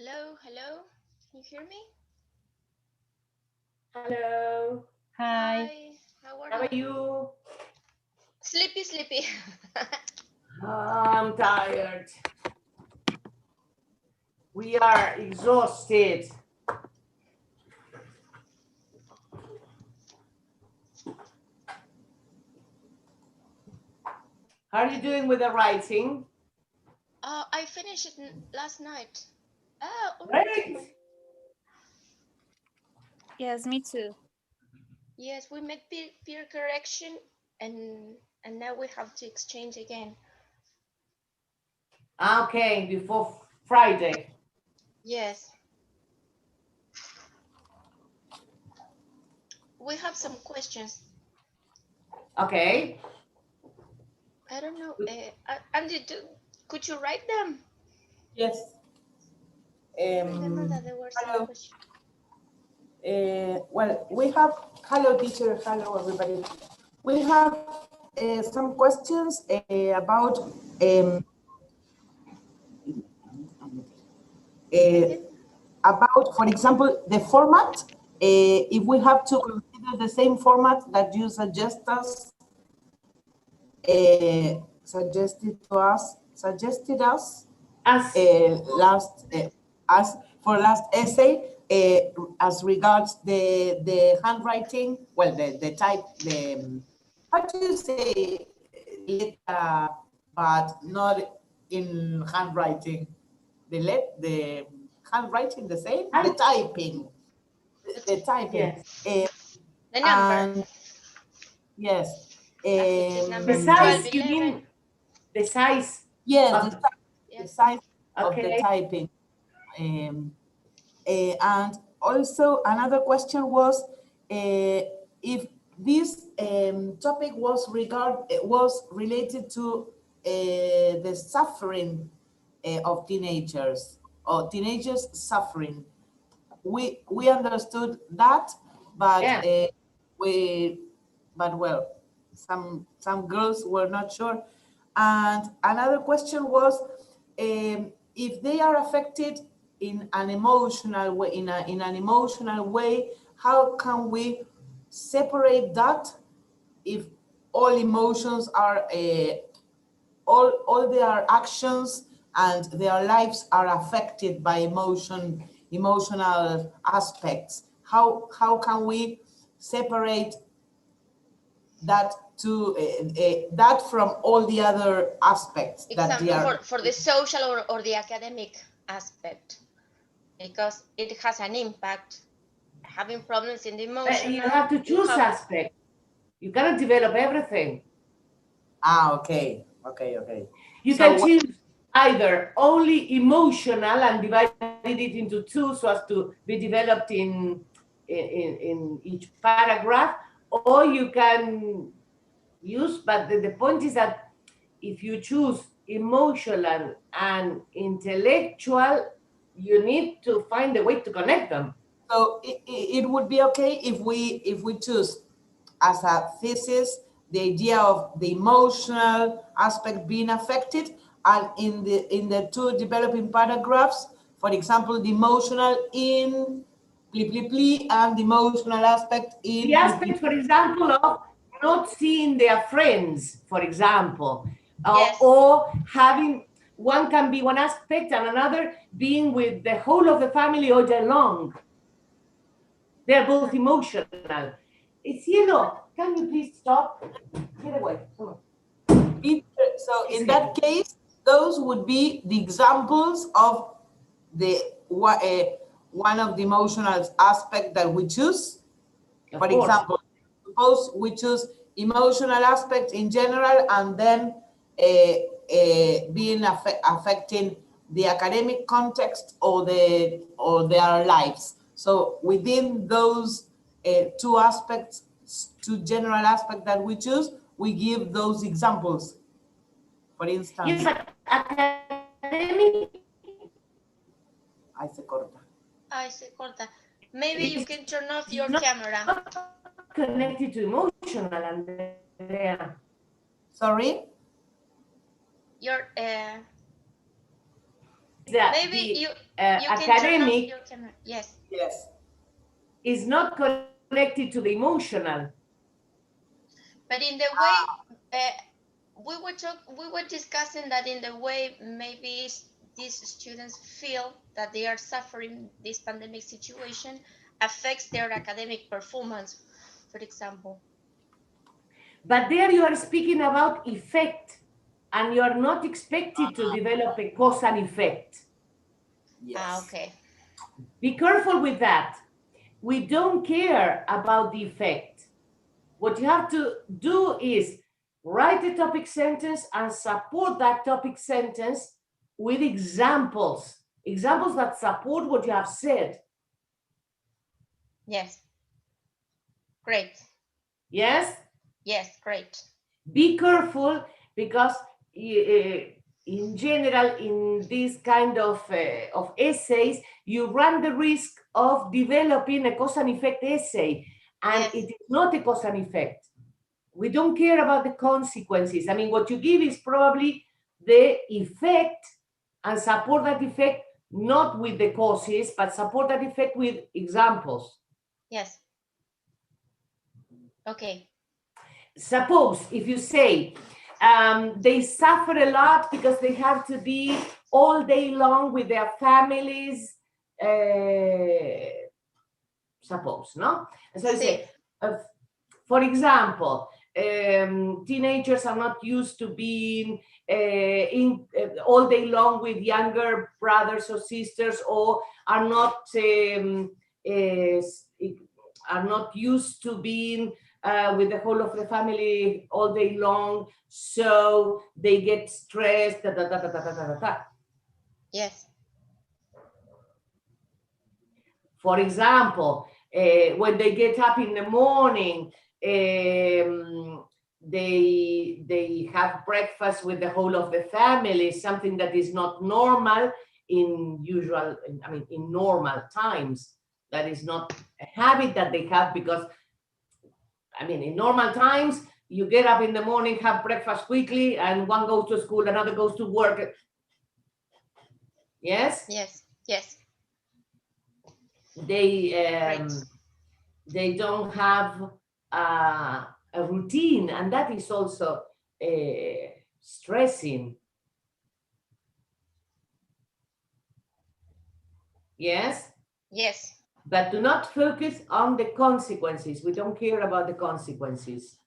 Hello, hello. Can you hear me? Hello. Hi. How How are are you? you? Sleepy, sleepy. I'm tired. We are exhausted. How are you doing with the writing? I finished it last night. Oh, already. Great. Yes, me too. Yes, we made peer correction, and now we have to exchange again. Okay, before Friday. Yes. We have some questions. Okay. I don't know. Andy, could you write them? Yes. I remember that there were some Hello. questions. Well, we have, hello teacher, hello everybody. We have some questions about for example, the format. If we have to consider the same format that you suggested us As last essay, as regards the handwriting, well, the type, how do you say letter, but not in handwriting? The handwriting the same, the typing, the typing. yes. The number. And yes. Number The 12, size, you 11. mean the size? Yes, the Yes. size of the Okay. typing. And also another question was if this topic was related to the suffering of teenagers or teenagers suffering. We understood that, but Yeah. well, some girls were not sure. And another question was if they are affected in an emotional way, in an emotional way, how can we separate that if all emotions are all their actions and their lives are affected by emotional aspects? How can we separate that to that from all the other aspects that they Example are? for the social or the academic aspect, because it has an impact. Having problems in the emotional, You have to choose aspect. You cannot develop everything. Okay. You So can choose either only emotional and divide it into two so as to be developed in each paragraph, or you can use, but the point is that if you choose emotional and intellectual, you need to find a way to connect them. So it would be okay if we choose as a thesis the idea of the emotional aspect being affected, and in the two developing paragraphs, for example, the emotional in and the emotional aspect in The aspect, for example, of not seeing their friends, for example, Yes. or having one can be one aspect and another being with the whole of the family all day long. They're both emotional. It's yellow. Can you please stop? Get away. Come on. So in that case, those would be the examples of the one of the emotional aspect that we choose. Of For course. example, suppose we choose emotional aspect in general, and then being affecting the academic context or their lives. So within those two aspects, two general aspects that we choose, we give those examples. For instance, Yes, but academic. I se corta. Se corta. Maybe you can turn off your Not camera. connected to emotional, Andrea. Sorry? Your that Maybe the you can turn off academic your camera. Yes. Yes. is not connected to the emotional. But in the way we were discussing that in the way maybe these students feel that they are suffering this pandemic situation affects their academic performance, for example. But there you are speaking about effect, and you are not expected to develop a cause and effect. Yes. Okay. Be careful with that. We don't care about the effect. What you have to do is write a topic sentence and support that topic sentence with examples that support what you have said. Yes. Great. Yes? Yes, great. Be careful, because in general, in this kind of essays, you run the risk of developing a cause and effect essay, and Yes. it is not a cause and effect. We don't care about the consequences. I mean, what you give is probably the effect, and support that effect not with the causes, but support that effect with examples. Yes. Okay. Suppose if you say they suffer a lot because they have to be all day long with their families, suppose, no? And so you say, for example, teenagers are not used to being all day long with younger brothers or sisters, or are not used to being with the whole of the family all day long, so they get stressed. Yes. For example, when they get up in the morning, they have breakfast with the whole of the family, something that is not normal in normal times. That is not a habit that they have, because in normal times, you get up in the morning, have breakfast quickly, and one goes to school, another goes to work. Yes? Yes. Yes. They don't have a routine, and that is also stressing. Yes? Yes. But do not focus on the consequences. We don't care about the consequences.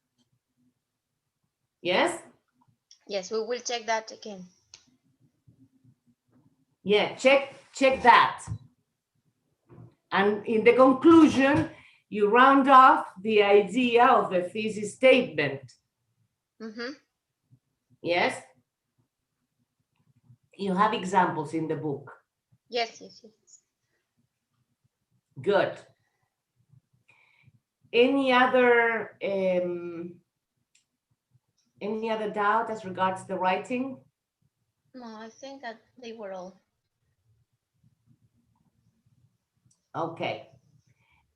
Yes? Yes, we will check that again. Yeah, check that. And in the conclusion, you round off the idea of the thesis statement. Mm-hmm. Yes? You have examples in the book. Yes, yes, yes. Good. Any other doubt as regards the writing? No, I think that they were all. Okay.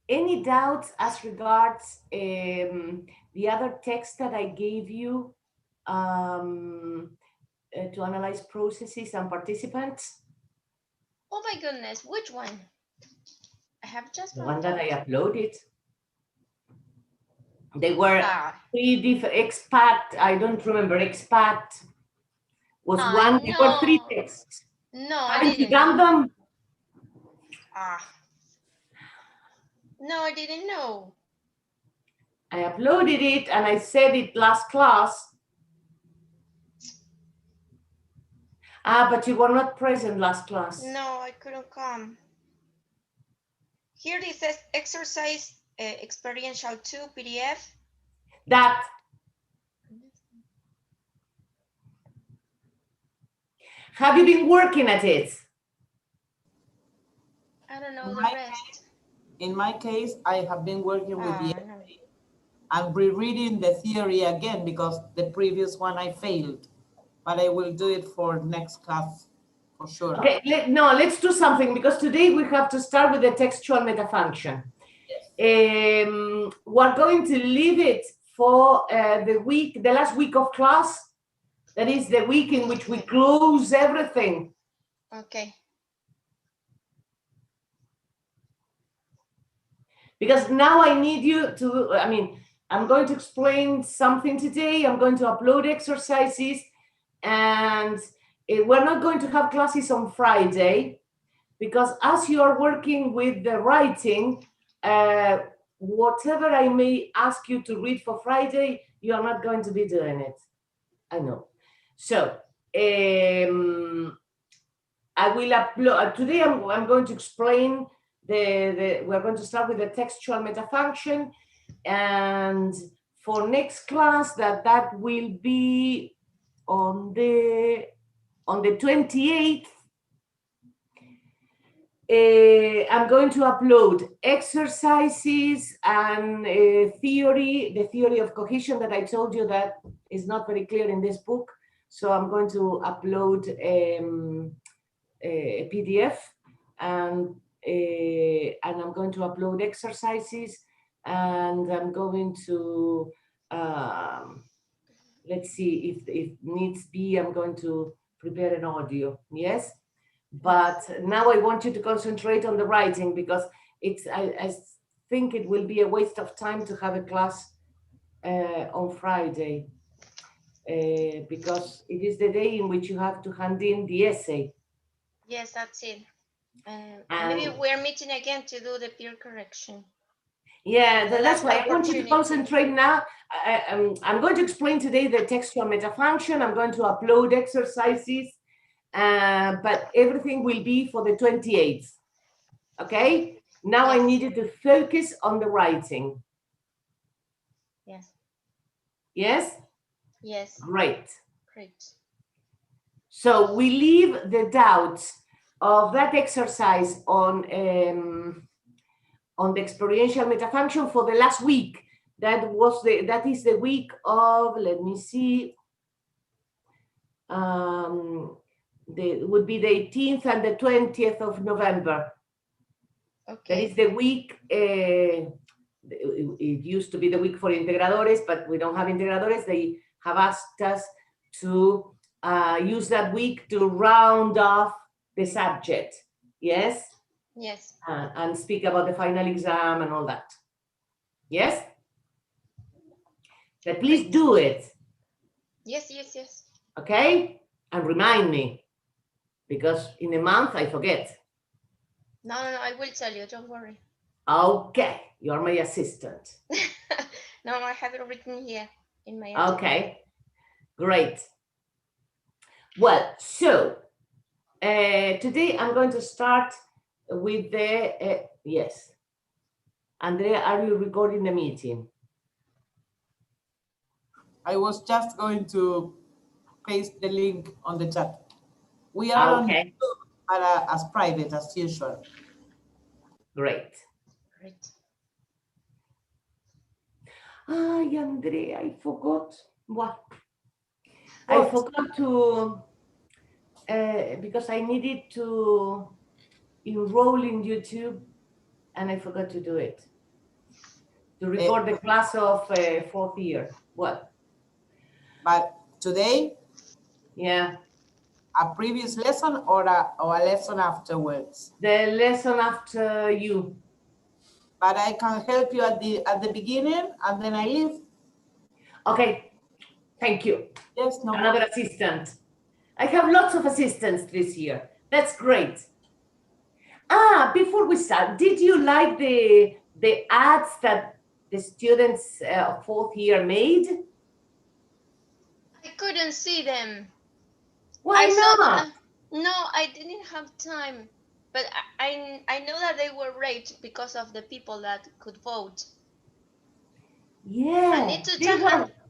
Any doubts as regards the other text that I gave you to analyze processes and participants? Oh my goodness, which one? I have just The one that found I out. uploaded. They were 3 different expat. I don't remember. Expat was one. There were 3 texts. No, Haven't you done them? No, I didn't know. I uploaded it and I said it last class. But you were not present last class. No, I couldn't come. Here it says exercise experiential 2 PDF. That. Have you been working at it? I don't know the rest. In my case, I have been working with the I'm rereading the theory again because the previous one I failed, but I will do it for next class for sure. Okay, let's do something, because today we have to start with the textual metafunction. Yes. We're going to leave it for the last week of class. That is the week in which we close everything Okay. Because now I need you to, I mean, I'm going to explain something today. I'm going to upload exercises, and we're not going to have classes on Friday because as you are working with the writing, whatever I may ask you to read for Friday, you are not going to be doing it. I know. So I will upload, today I'm going to explain we're going to start with the textual metafunction, and for next class that will be on the 28th. I'm going to upload exercises and theory, the theory of cohesion that I told you that is not very clear in this book. So I'm going to upload a PDF, and I'm going to upload exercises, and I'm going to let's see if needs be, I'm going to prepare an audio. Yes, but now I want you to concentrate on the writing because I think it will be a waste of time to have a class on Friday because it is the day in which you have to hand in the essay. Yes, that's it. And maybe we're meeting again to do the peer correction. Yeah, that's why I want you to concentrate now. I'm going to explain today the textual metafunction. I'm going to upload exercises, but everything will be for the 28th. Okay? Now Yes. I need you to focus on the writing. Yes. Yes? Yes. Great. Great. So we leave the doubts of that exercise on the experiential metafunction for the last week. That is the week of, let me see, would be the 18th and the 20th of November. Okay. That is the week, it used to be the week for integradores, but we don't have integradores. They have asked us to use that week to round off the subject. Yes? Yes. And speak about the final exam and all that. Yes? But please do it. Yes, yes, yes. Okay? And remind me, because in a month I forget. No, I will tell you, don't worry. Okay, you're my assistant. No, I have it written here in my agenda. Okay, great. Well, so today I'm going to start with the, yes. Andrea, are you recording the meeting? I was just going to paste the link on the chat. We are on YouTube, but as private as usual. Great. Great. Ay, Andrea, I forgot. What? I forgot to, because I needed to enroll in YouTube, and I forgot to do it. To record the class of fourth year. What? But today? Yeah. A previous lesson or a lesson afterwards? The lesson after you. But I can help you at the beginning, and then I leave. Okay. Thank you. Yes, no Another problem. assistant. I have lots of assistants this year. That's great. Before we start, did you like the ads that the students of fourth year made? I couldn't see them. Why not? No, I didn't have time. But I know that they were rated because of the people that could vote. Yeah. I need to check.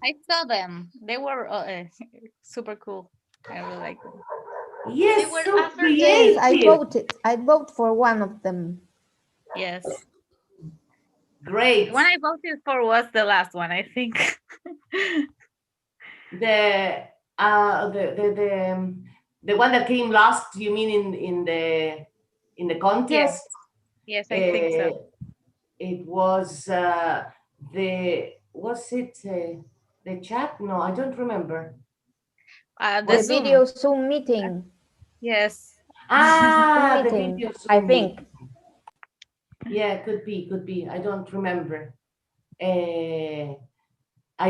I saw them. They were super cool. I really like them. Yes, they were so creative. Yes, I voted. I vote for one of them. Yes. Great. The one I voted for was the last one, I think. The one that came last, you mean in the contest? Yes, I think so. It was the chat? No, I don't remember. The video Zoom meeting. Yes. Ah, the meeting, video I Zoom think. meeting. Yeah, could be. I don't remember. I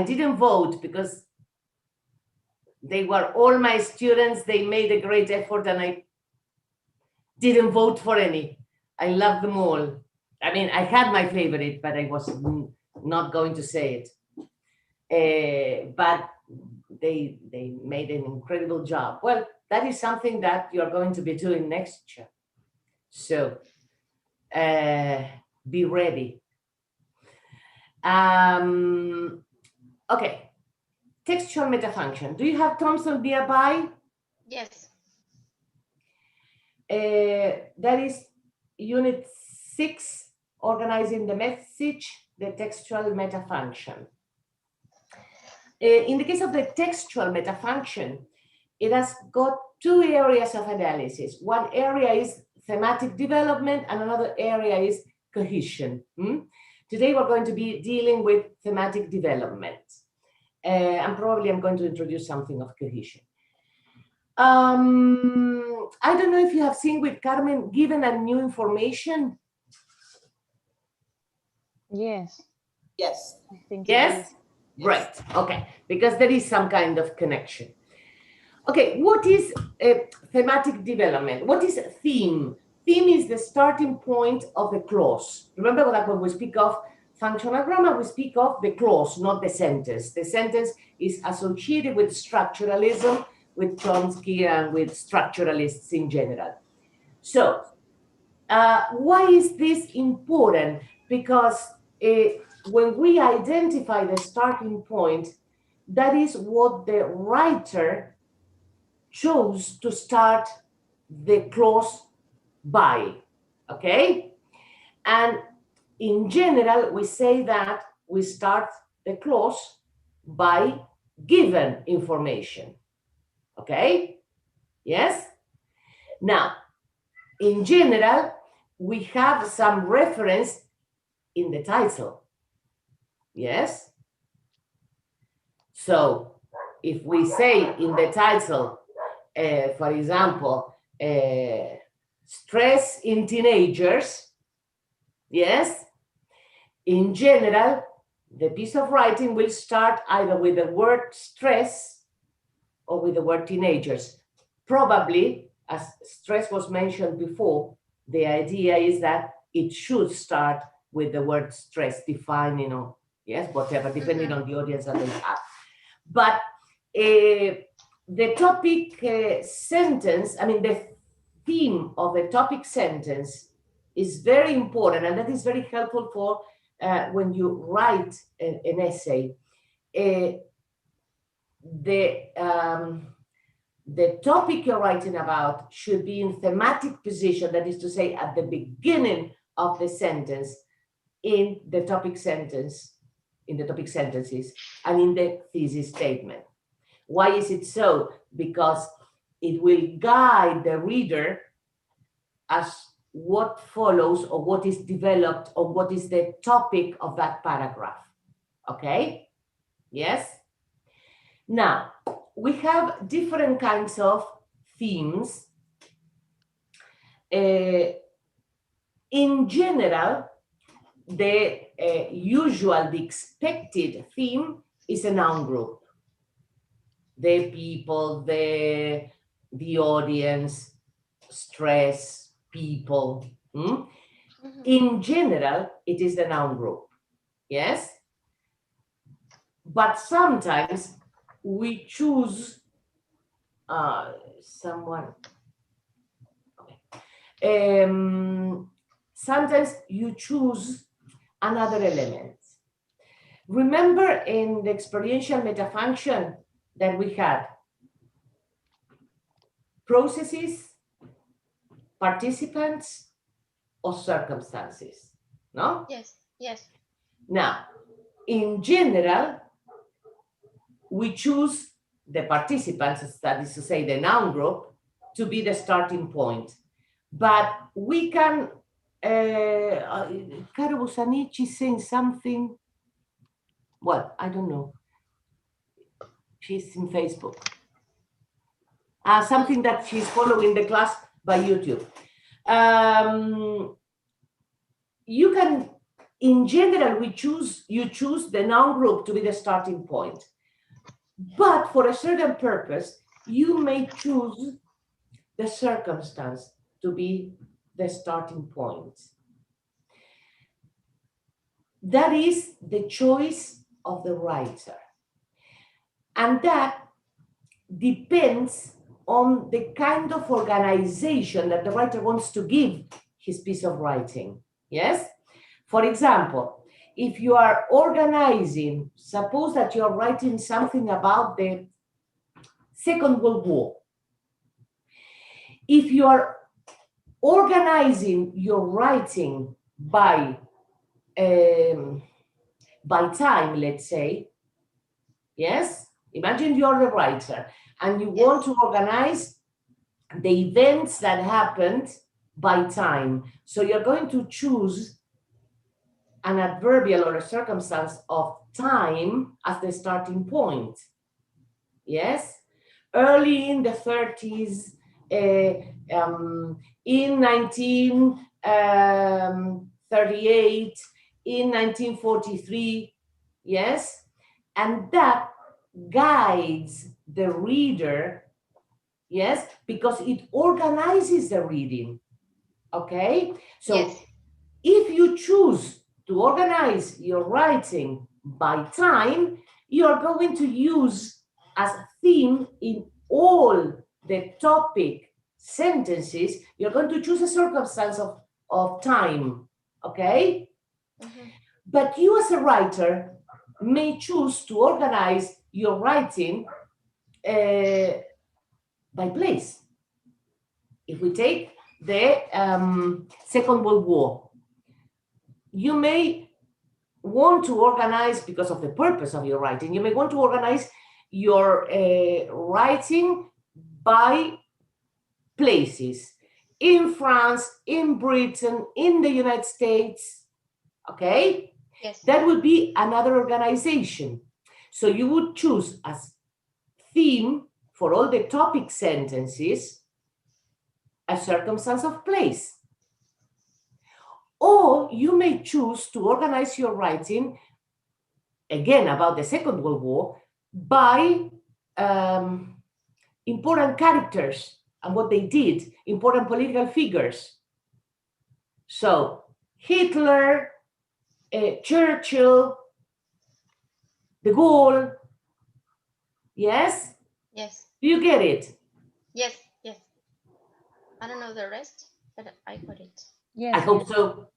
didn't vote because they were all my students. They made a great effort and I didn't vote for any. I love them all. I mean, I had my favorite, but I was not going to say it. But they made an incredible job. Well, that is something that you're going to be doing next year. So be ready. Okay, textual metafunction. Do you have Thompson nearby? Yes. That is unit 6, organizing the message, the textual metafunction. In the case of the textual metafunction, it has got two areas of analysis. One area is thematic development and another area is cohesion. Today we're going to be dealing with thematic development. And probably I'm going to introduce something of cohesion. I don't know if you have seen with Carmen, given a new information. Yes, Yes. I think Yes? Great. Okay, because there is some kind of connection. Okay, what is thematic development? What is theme? Theme is the starting point of a clause. Remember that when we speak of functional grammar, we speak of the clause, not the sentence. The sentence is associated with structuralism, with Chomsky, and with structuralists in general. So, why is this important? Because when we identify the starting point, that is what the writer chose to start the clause by, okay? And in general, we say that we start the clause by given information, okay? Yes? Now, in general, we have some reference in the title, yes? So if we say in the title, for example, stress in teenagers, yes, in general, the piece of writing will start either with the word stress or with the word teenagers. Probably, as stress was mentioned before, the idea is that it should start with the word stress, defining or, yes, whatever, depending on the audience that they have. But the topic sentence, I mean, the theme of the topic sentence is very important, and that is very helpful for when you write an essay. The topic you're writing about should be in thematic position, that is to say, at the beginning of the sentence, in the topic sentence, in the topic sentences, and in the thesis statement. Why is it so? Because it will guide the reader as what follows or what is developed or what is the topic of that paragraph. Okay? Yes? Now, we have different kinds of themes. In general, the usual, the expected theme is a noun group. The people, the audience, stress, people. In general, it is the noun group. Yes? But sometimes we choose someone. Okay. Sometimes you choose another element. Remember in the experiential metafunction that we had processes, participants, or circumstances, no? Yes, yes. Now, in general, we choose the participants, that is to say the noun group, to be the starting point. But we can, Caro Busanici saying something, well, I don't know. She's in Facebook. Something that she's following the class by YouTube. You can, in general, you choose the noun group to be the starting point. But for a certain purpose, you may choose the circumstance to be the starting point. That is the choice of the writer. And that depends on the kind of organization that the writer wants to give his piece of writing. Yes? For example, if you are organizing, suppose that you're writing something about the Second World War. If you are organizing your writing by time, let's say, yes? Imagine you're the writer and you want to organize the events that happened by time. So you're going to choose an adverbial or a circumstance of time as the starting point. Yes? Early in the 30s, in 1938, in 1943, yes? And that guides the reader, yes, because it organizes the reading, okay? So if you choose to organize your writing by time, you're going to use as a theme in all the topic sentences, you're going to choose a circumstance of time, okay? But you as a writer may choose to organize your writing by place. If we take the Second World War, you may want to organize, because of the purpose of your writing, you may want to organize your writing by places. In France, in Britain, in the United States, okay? Yes. That would be another organization. So you would choose as theme for all the topic sentences a circumstance of place. Or you may choose to organize your writing, again, about the Second World War, by important characters and what they did, important political figures. So Hitler, Churchill, de Gaulle, yes? Yes. Do you get it? Yes. Yes. I don't know the rest, but I got it. Yes, I hope so.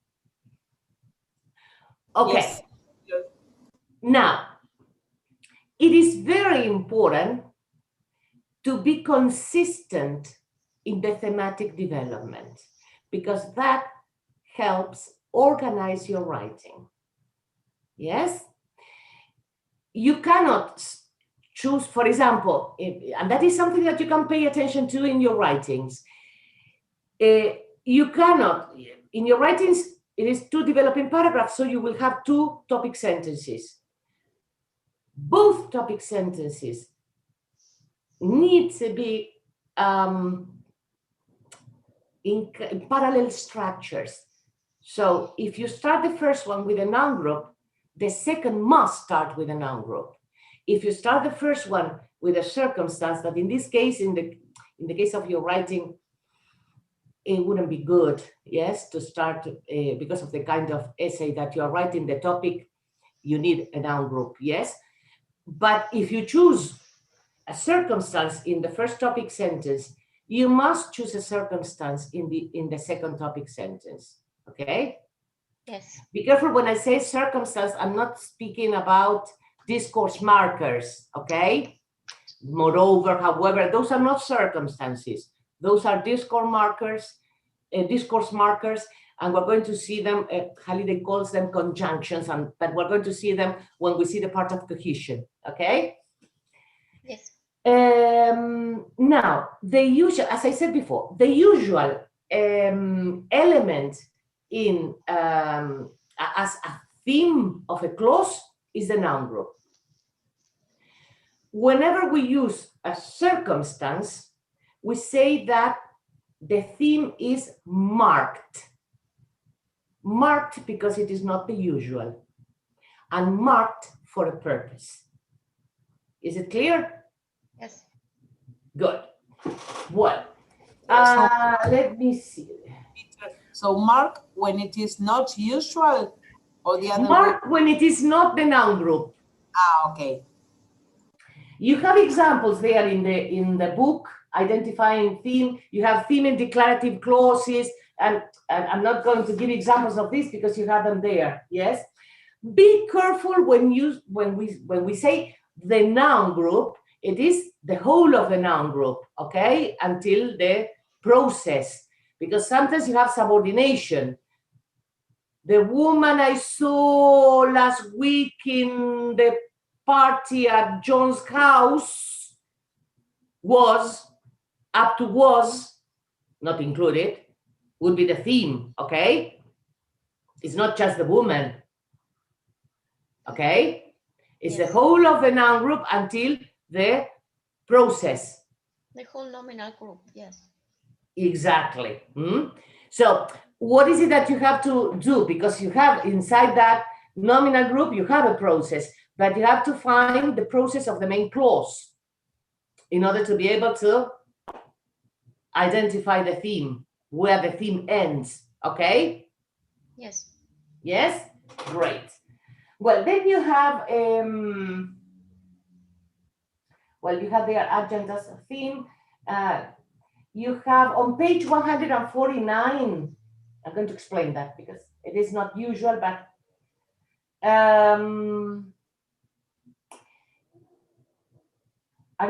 Okay. Yes. Now, it is very important to be consistent in the thematic development, because that helps organize your writing. Yes? You cannot choose, for example, and that is something that you can pay attention to in your writings. You cannot, in your writings, it is two developing paragraphs, so you will have two topic sentences. Both topic sentences need to be in parallel structures. So if you start the first one with a noun group, the second must start with a noun group. If you start the first one with a circumstance, that in this case, in the case of your writing, it wouldn't be good, yes, to start because of the kind of essay that you are writing, the topic, you need a noun group, yes. But if you choose a circumstance in the first topic sentence, you must choose a circumstance in the second topic sentence, okay? Yes. Be careful when I say circumstance, I'm not speaking about discourse markers, okay? Moreover, however, those are not circumstances. Those are discourse markers, and we're going to see them, Halide calls them conjunctions, but we're going to see them when we see the part of cohesion, okay? Yes. Now, the usual, as I said before, the usual element in as a theme of a clause is the noun group. Whenever we use a circumstance, we say that the theme is marked. Marked because it is not the usual, and marked for a purpose. Is it clear? Yes. Good. Well, let me see. So mark when it is not usual, or the other way? Mark when it is not the noun group. Ah, okay. You have examples there in the book, identifying theme. You have theme and declarative clauses, and I'm not going to give examples of this because you have them there. Yes. Be careful when we say the noun group. It is the whole of the noun group, okay, until the process, because sometimes you have subordination. The woman I saw last week in the party at John's house was, up to was, not included, would be the theme, okay? It's not just the woman, okay? It's the whole of the noun group until the process. The whole nominal group, yes. Exactly. So what is it that you have to do? Because you have inside that nominal group, you have a process, but you have to find the process of the main clause in order to be able to identify the theme, where the theme ends, okay? Yes. Yes? Great. Well, then you have, you have their adjunct as a theme. You have on page 149, I'm going to explain that because it is not usual, but are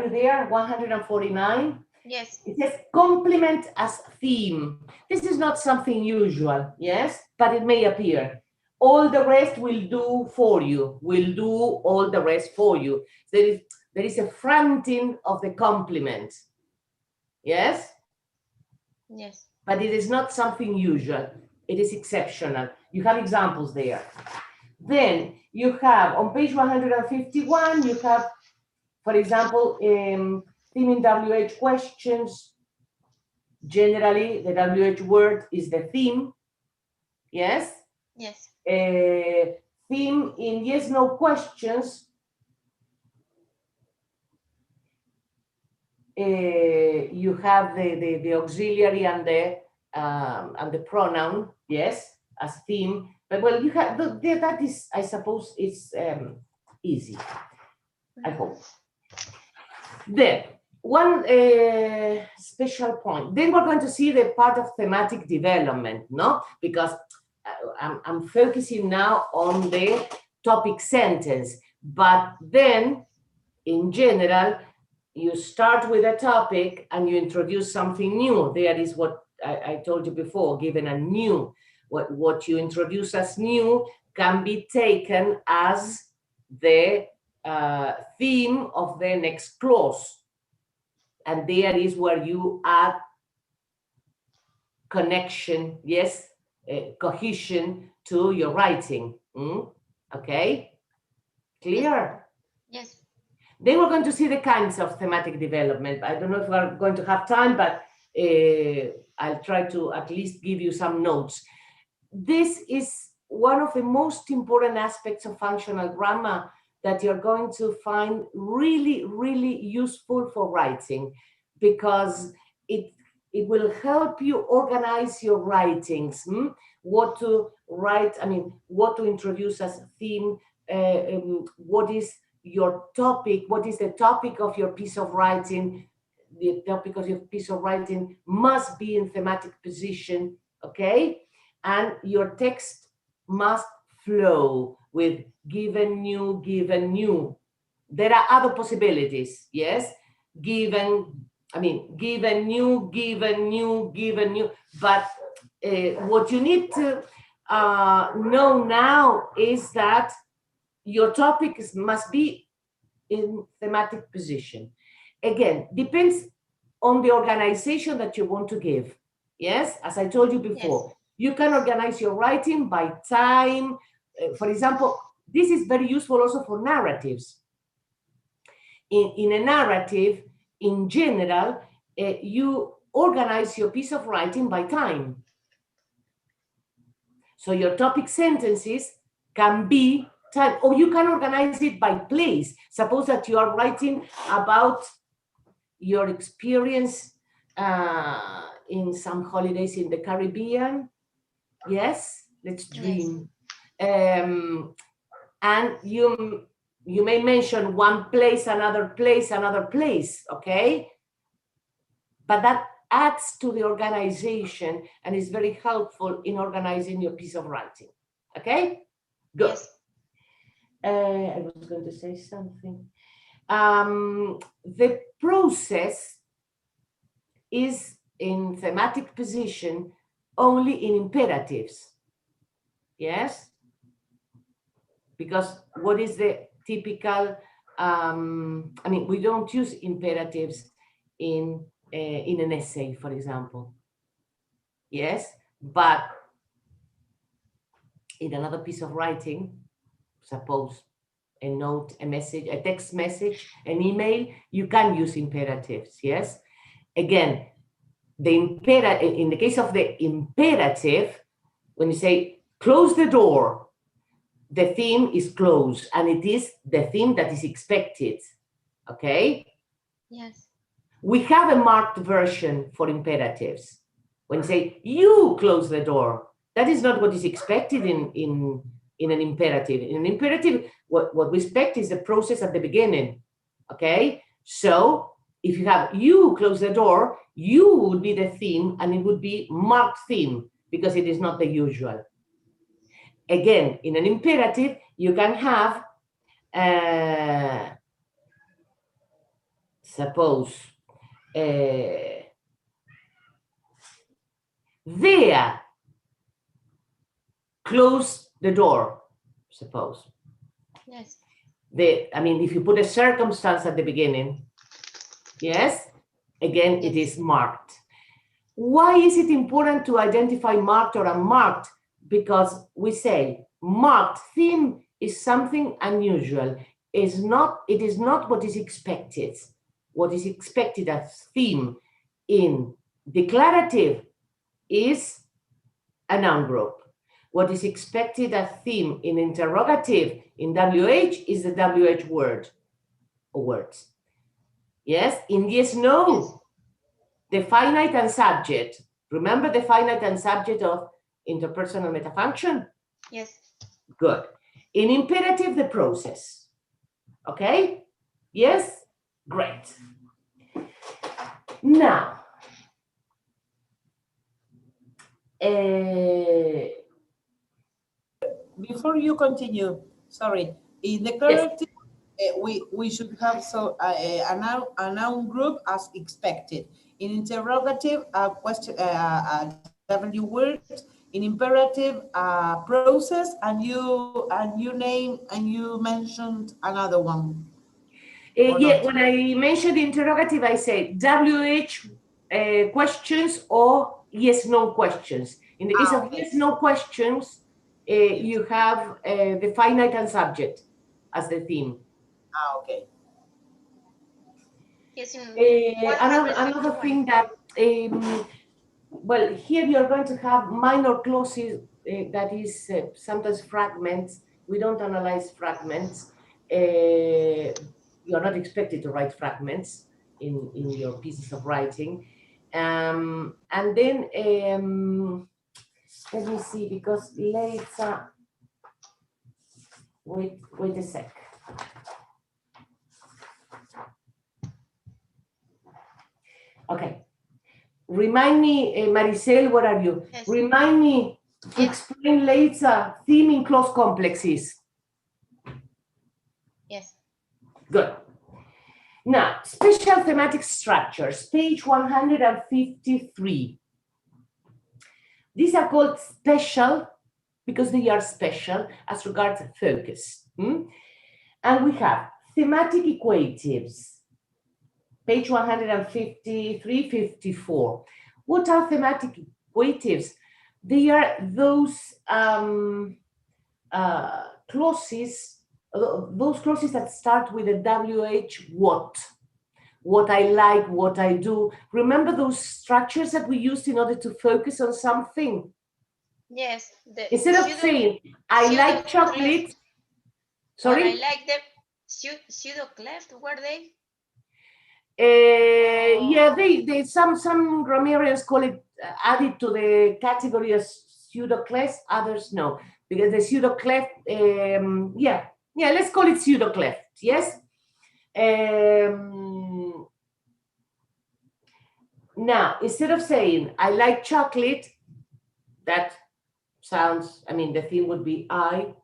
you there? 149? Yes. It says complement as theme. This is not something usual, yes, but it may appear. All the rest will do for you, will do all the rest for you. There is a fronting of the complement, yes? Yes. But it is not something usual. It is exceptional. You have examples there. Then you have on page 151, you have, for example, theme in WH questions. Generally, the WH word is the theme. Yes? Yes. Theme in yes-no questions. You have the auxiliary and the pronoun, yes, as theme. But well, you have that is, I suppose, it's easy. I hope. Then one special point. Then we're going to see the part of thematic development, no? Because I'm focusing now on the topic sentence, but then in general, you start with a topic and you introduce something new. There is what I told you before, given a new, what you introduce as new can be taken as the theme of the next clause. And there is where you add connection, yes, cohesion to your writing. Okay, clear? Yes. Then we're going to see the kinds of thematic development. I don't know if we're going to have time, but I'll try to at least give you some notes. This is one of the most important aspects of functional grammar that you're going to find really, really useful for writing, because it will help you organize your writings, what to write, what to introduce as a theme, what is your topic, what is the topic of your piece of writing. The topic of your piece of writing must be in thematic position, okay? And your text must flow with given, new, given, new. There are other possibilities, yes? Given, given, new, given, new, given, new. But what you need to know now is that your topic must be in thematic position. Again, depends on the organization that you want to give. Yes, as I told you before, yes. You can organize your writing by time. For example, this is very useful also for narratives. In a narrative, in general, you organize your piece of writing by time. So your topic sentences can be time, or you can organize it by place. Suppose that you are writing about your experience in some holidays in the Caribbean. Yes, let's dream. Yes. And you may mention one place, another place, another place, okay? But that adds to the organization and is very helpful in organizing your piece of writing, okay? Good. Yes. I was going to say something. The process is in thematic position only in imperatives. Yes? Because what is the typical, I mean, we don't use imperatives in an essay, for example. Yes? But in another piece of writing, suppose a note, a message, a text message, an email, you can use imperatives, yes? Again, in the case of the imperative, when you say close the door, the theme is close, and it is the theme that is expected, okay? Yes. We have a marked version for imperatives. When you say you close the door, that is not what is expected in an imperative. In an imperative, what we expect is the process at the beginning, okay? So if you have you close the door, you would be the theme, and it would be marked theme because it is not the usual. Again, in an imperative, you can have, suppose, there, close the door, suppose. Yes. I mean, if you put a circumstance at the beginning, yes, again, yes. It is marked. Why is it important to identify marked or unmarked? Because we say marked theme is something unusual. It is not what is expected. What is expected as theme in declarative is a noun group. What is expected as theme in interrogative in WH is the WH word or words. Yes, in yes, no, yes. The finite and subject. Remember the finite and subject of interpersonal metafunction? Yes. Good. In imperative, the process. Okay? Yes? Great. Now, before you continue, sorry, in declarative, yes. We should have a noun group as expected. In interrogative, a question, a W word. In imperative, process, and you mentioned another one. Yeah, when I mentioned interrogative, I say WH questions or yes, no questions. In the case of yes, no questions, you have the finite and subject as the theme. Okay. Yes, another thing that, well, here you're going to have minor clauses, that is sometimes fragments. We don't analyze fragments. You're not expected to write fragments in your pieces of writing. And then, let me see, because later, wait a sec. Okay. Remind me, Maricel, what are you? Yes. Remind me to explain later theme in clause complexes. Yes. Good. Now, special thematic structures, page 153. These are called special because they are special as regards focus. And we have thematic equatives, page 153, 54. What are thematic equatives? They are those clauses that start with a WH what. what I like, what I do. Remember those structures that we used in order to focus on something? Yes. Instead of saying, I like chocolate. What I Sorry? like the pseudo cleft, were they? Yeah, they some grammarians call it added to the category of pseudo cleft, others no, because the pseudo cleft, yeah, let's call it pseudo cleft. Yes. Now, instead of saying I like chocolate, that sounds, I mean, the theme would be I.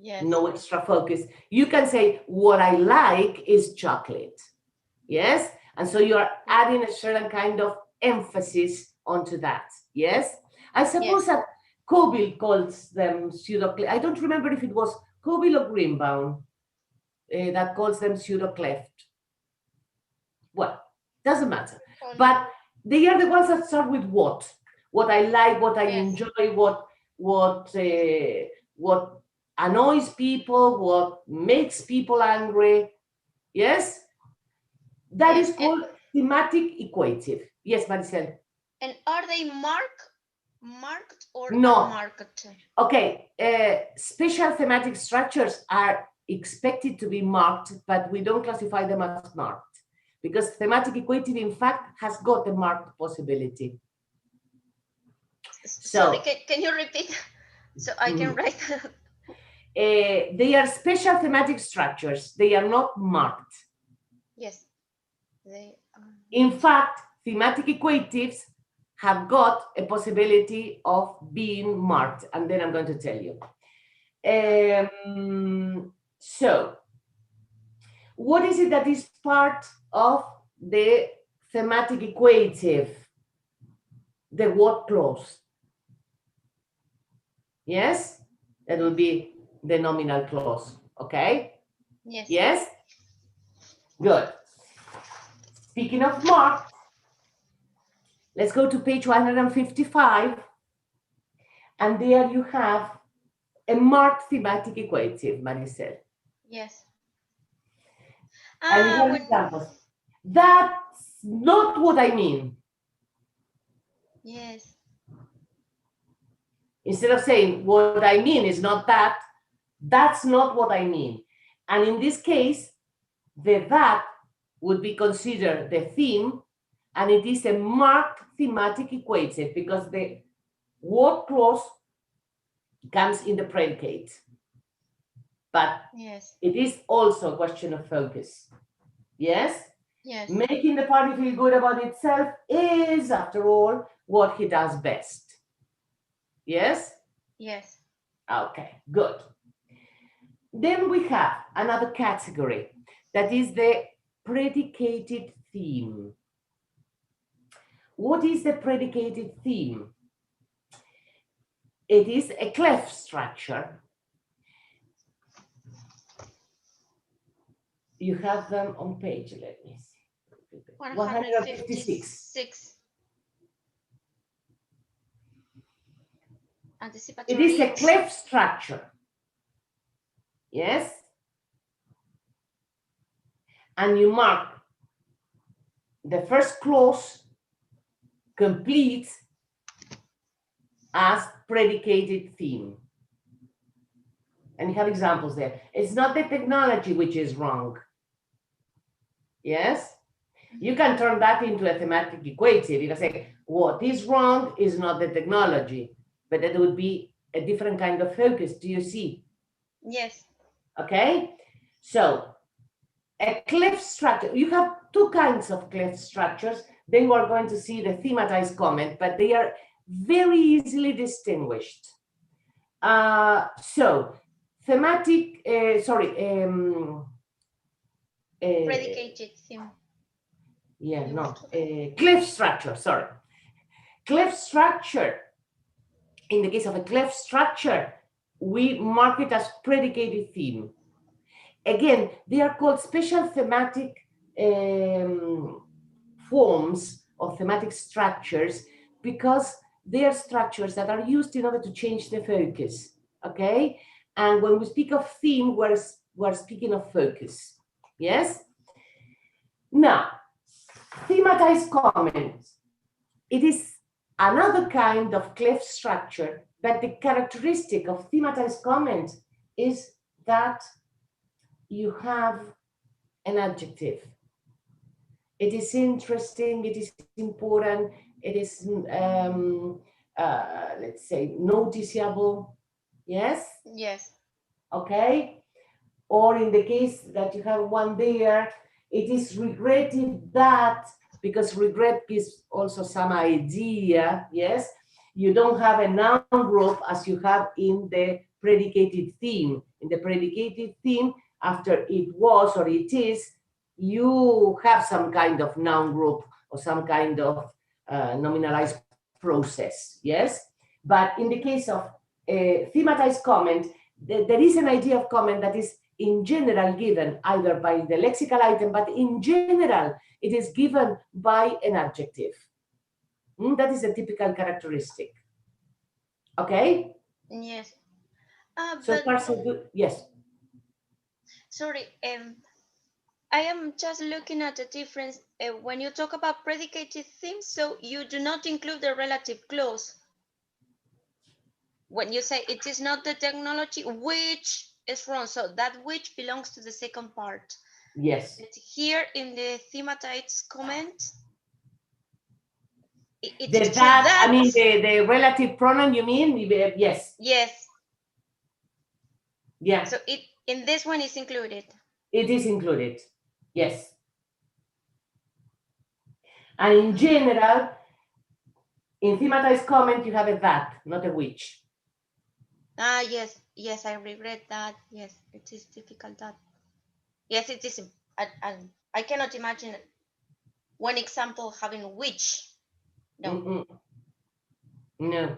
Yes. No extra focus. You can say what I like is chocolate. Yes. And so you are adding a certain kind of emphasis onto that. Yes. I suppose that Kobil calls them pseudo. I don't remember if it was Kobil or Greenbaum that calls them pseudo cleft. Well, doesn't matter. But they are the ones that start with what I like, what I enjoy, what annoys people, what makes people angry. Yes. That is called thematic equative. Yes, Maricel. And are they marked or no. unmarked? Okay, special thematic structures are expected to be marked, but we don't classify them as marked because thematic equative, in fact, has got a marked possibility. Sorry, can you repeat so I can write? They are special thematic structures. They are not marked. Yes, they are. In fact, thematic equatives have got a possibility of being marked, and then I'm going to tell you. So, what is it that is part of the thematic equative? The what clause. Yes? That will be the nominal clause. Okay? Yes. Yes? Good. Speaking of marked, let's go to page 155. And there you have a marked thematic equative, Maricel. Yes. And you have examples. That's not what I mean. Yes. Instead of saying what I mean is not that, that's not what I mean. And in this case, the that would be considered the theme, and it is a marked thematic equative because the what clause comes in the predicate. But it is also a question of focus. Yes? Yes. Making the party feel good about itself is, after all, what he does best. Yes? Yes. Okay, good. Then we have another category that is the predicated theme. What is the predicated theme? It is a clef structure. You have them on page, let me see. 156. It is a clef structure. Yes? And you mark the first clause complete as predicated theme. And you have examples there. It's not the technology which is wrong. Yes? You can turn that into a thematic equative. You can say, what is wrong is not the technology, but that would be a different kind of focus. Do you see? Yes. Okay? So, a clef structure, you have two kinds of clef structures. Then we're going to see the thematized comment, but they are very easily distinguished. So, thematic, predicated theme. Yeah, no, clef structure, sorry. Clef structure, in the case of a clef structure, we mark it as predicated theme. Again, they are called special thematic forms of thematic structures because they are structures that are used in order to change the focus, okay? And when we speak of theme, we're speaking of focus, yes? Now, thematized comment. It is another kind of clef structure, but the characteristic of thematized comment is that you have an adjective. It is interesting, it is important, it is, let's say, noticeable. Yes? Yes. Okay? Or in the case that you have one there, it is regretted that, because regret gives also some idea, yes? You don't have a noun group as you have in the predicated theme. In the predicated theme, after it was or it is, you have some kind of noun group or some kind of nominalized process, yes? But in the case of thematized comment, there is an idea of comment that is in general given either by the lexical item, but in general, it is given by an adjective. That is a typical characteristic. Okay? Yes. So But far, so good. Yes. sorry, I am just looking at the difference when you talk about predicated themes. So you do not include the relative clause. When you say it is not the technology, which is wrong. So that which belongs to the second part. Yes. But here in the thematized comment, it The is true that, I that. mean, the relative pronoun, you mean? Yes. Yes. Yeah. So it in this one is included. It is included. Yes. And in general, in thematized comment, you have a that, not a which. Ah, yes, yes, I regret that. Yes, it is difficult that. Yes, it is. I cannot imagine one example having which. No. No.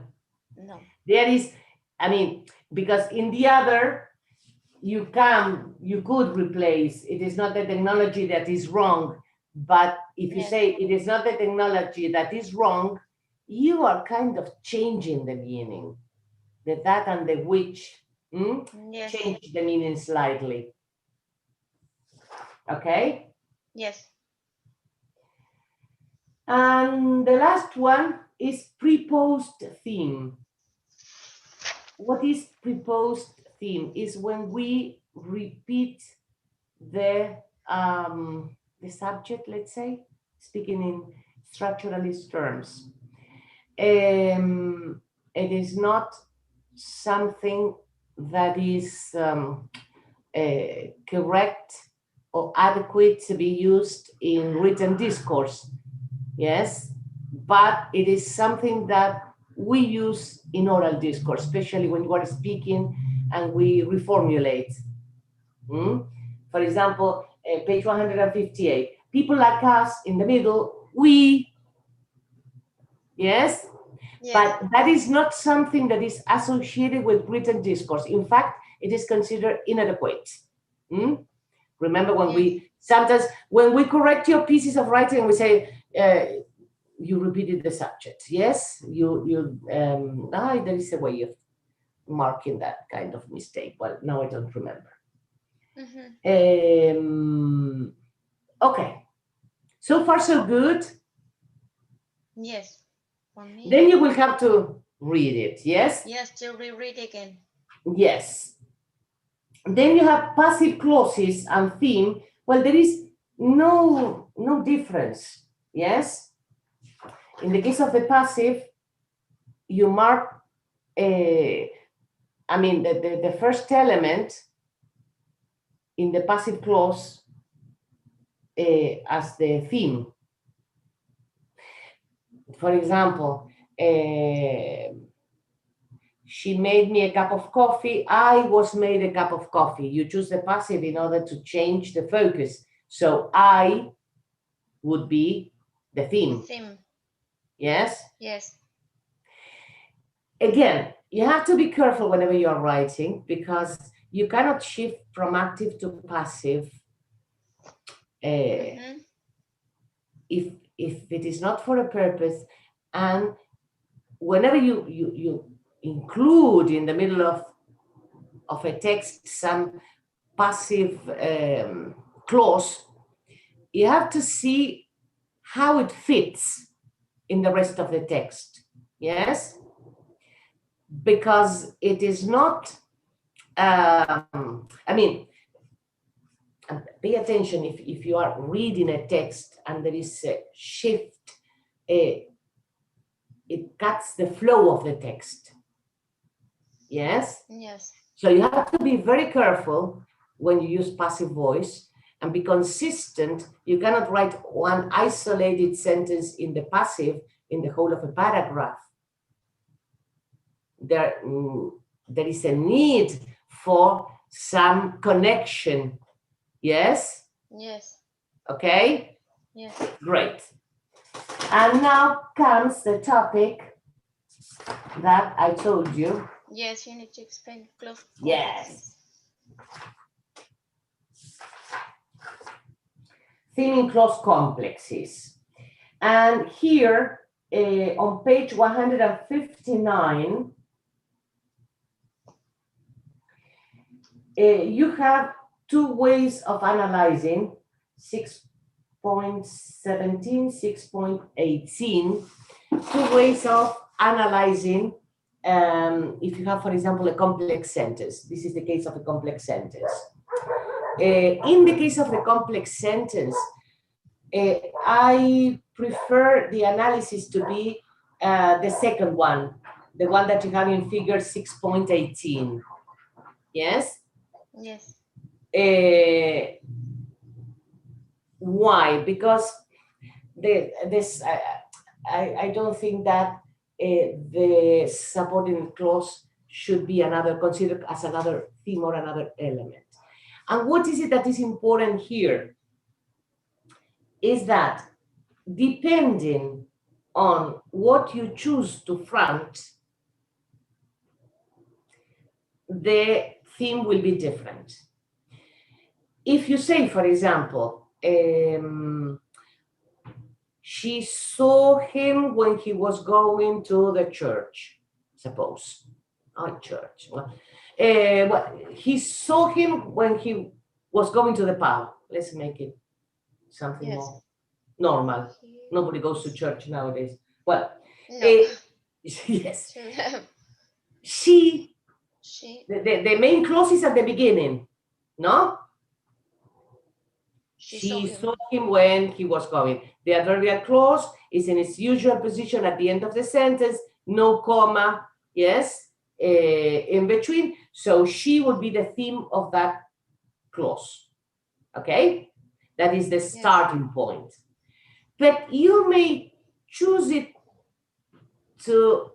No. There is, I mean, because in the other, you could replace, it is not the technology that is wrong, but if you Yes. say it is not the technology that is wrong, you are kind of changing the meaning. The that and the which Yes. change the meaning slightly. Okay? Yes. And the last one is preposed theme. What is preposed theme? Is when we repeat the subject, let's say, speaking in structuralist terms. It is not something that is correct or adequate to be used in written discourse, yes, but it is something that we use in oral discourse, especially when you are speaking and we reformulate. For example, page 158, people like us in the middle, we, yes? Yes. But that is not something that is associated with written discourse. In fact, it is considered inadequate. Remember when we, sometimes when we correct your pieces of writing, we say, you repeated the subject. Yes, there is a way of marking that kind of mistake. Well, now I don't remember. Okay, so far so good. Yes, for me. Then you will have to read it, yes? Yes, to reread again. Yes. Then you have passive clauses and theme. Well, there is no difference, yes? In the case of the passive, you mark, the first element in the passive clause as the theme. For example, she made me a cup of coffee. I was made a cup of coffee. You choose the passive in order to change the focus. So I would be the theme. The theme. Yes? Yes. Again, you have to be careful whenever you are writing because you cannot shift from active to passive if it is not for a purpose. And whenever you include in the middle of a text some passive clause, you have to see how it fits in the rest of the text. Yes? Because it is not, I mean, pay attention if you are reading a text and there is a shift, it cuts the flow of the text. Yes? Yes. So you have to be very careful when you use passive voice and be consistent. You cannot write one isolated sentence in the passive in the whole of a paragraph. There is a need for some connection. Yes? Yes. Okay? Yes. Great. And now comes the topic that I told you. Yes, you need to explain close. Yes. Theming clause complexes. And here on page 159, you have two ways of analyzing 6.17, 6.18, two ways of analyzing if you have, for example, a complex sentence. This is the case of a complex sentence. In the case of the complex sentence, I prefer the analysis to be the second one, the one that you have in figure 6.18. Yes? Yes. Why? Because I don't think that the subordinate clause should be considered as another theme or another element. And what is it that is important here? Is that depending on what you choose to front, the theme will be different. If you say, for example, she saw him when he was going to the church, suppose. Church. Well, he saw him when he was going to the pub. Let's make it something more normal. Nobody goes to church nowadays. Well, no. Yes. The main clause is at the beginning, no? She saw him when he was going. The adverbial clause is in its usual position at the end of the sentence, no comma, yes, in between. So she would be the theme of that clause, okay? That is the starting point. But you may choose it to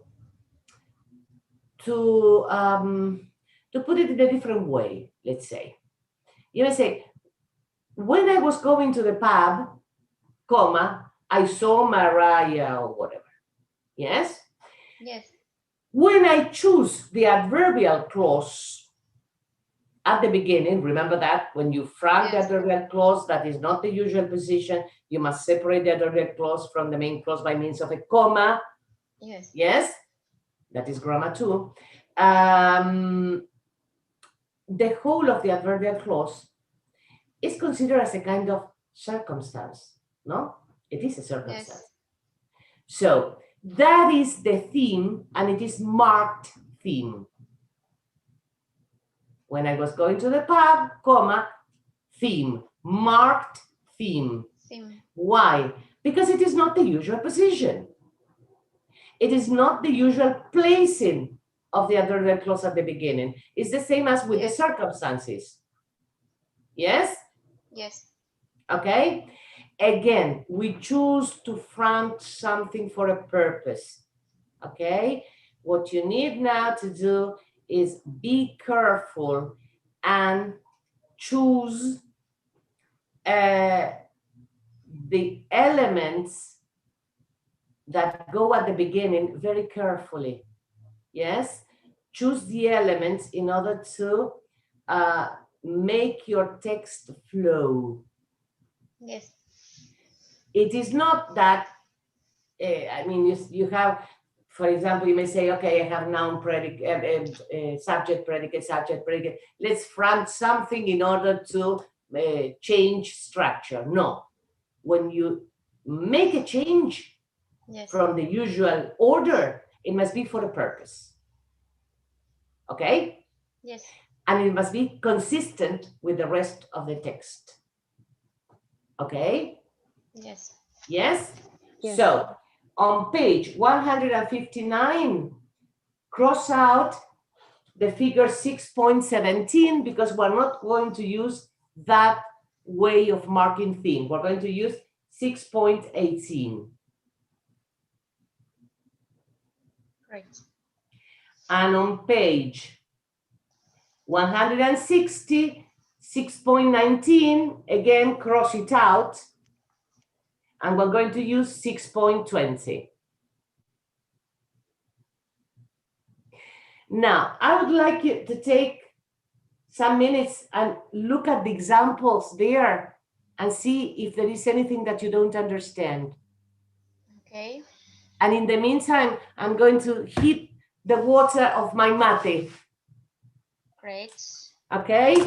put it in a different way, let's say. You may say, when I was going to the pub, comma, I saw Mariah or whatever. Yes? Yes. When I choose the adverbial clause at the beginning, remember that when you front the adverbial clause, that is not the usual position. You must separate the adverbial clause from the main clause by means of a comma. Yes. Yes? That is grammar too. The whole of the adverbial clause is considered as a kind of circumstance, no? It is a circumstance. Yes. So that is the theme, and it is marked theme. When I was going to the pub, comma, theme, marked theme. Why? Because it is not the usual position. It is not the usual placing of the adverbial clause at the beginning. It's the same as with the circumstances. Yes? Yes. Okay? Again, we choose to front something for a purpose. Okay? What you need now to do is be careful and choose the elements that go at the beginning very carefully. Yes? Choose the elements in order to make your text flow. Yes. It is not that, I mean, you have, for example, you may say, okay, I have noun, predicate, subject, predicate. Let's front something in order to change structure. No, when you make a change Yes. from the usual order, it must be for a purpose. Okay? Yes. And it must be consistent with the rest of the text. Okay? Yes. Yes? Yes. So on page 159, cross out the figure 6.17 because we're not going to use that way of marking thing. We're going to use 6.18. Great. And on page 160, 6.19, again, cross it out. And we're going to use 6.20. Now, I would like you to take some minutes and look at the examples there and see if there is anything that you don't understand. Okay. And in the meantime, I'm going to heat the water of my mate. Great. Okay?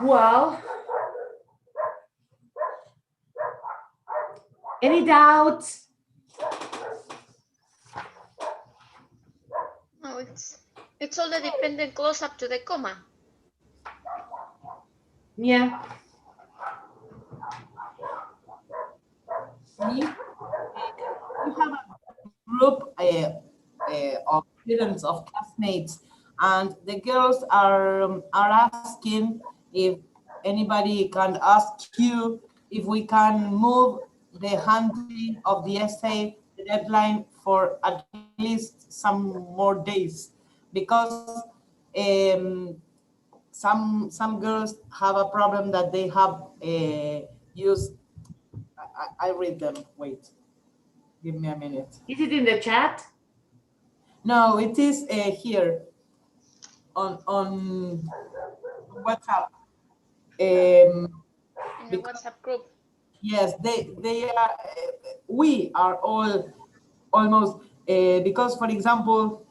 Well, any doubts? No, it's all the dependent close up to the comma. Yeah. We have a group of students, of classmates, and the girls are asking if anybody can ask you if we can move the handling of the essay deadline for at least some more days, because some girls have a problem that they have used. I read them. Wait, give me a minute. Is it in the chat? No, it is here on WhatsApp. In the Because, WhatsApp group. yes, they are. We are all almost because, for example,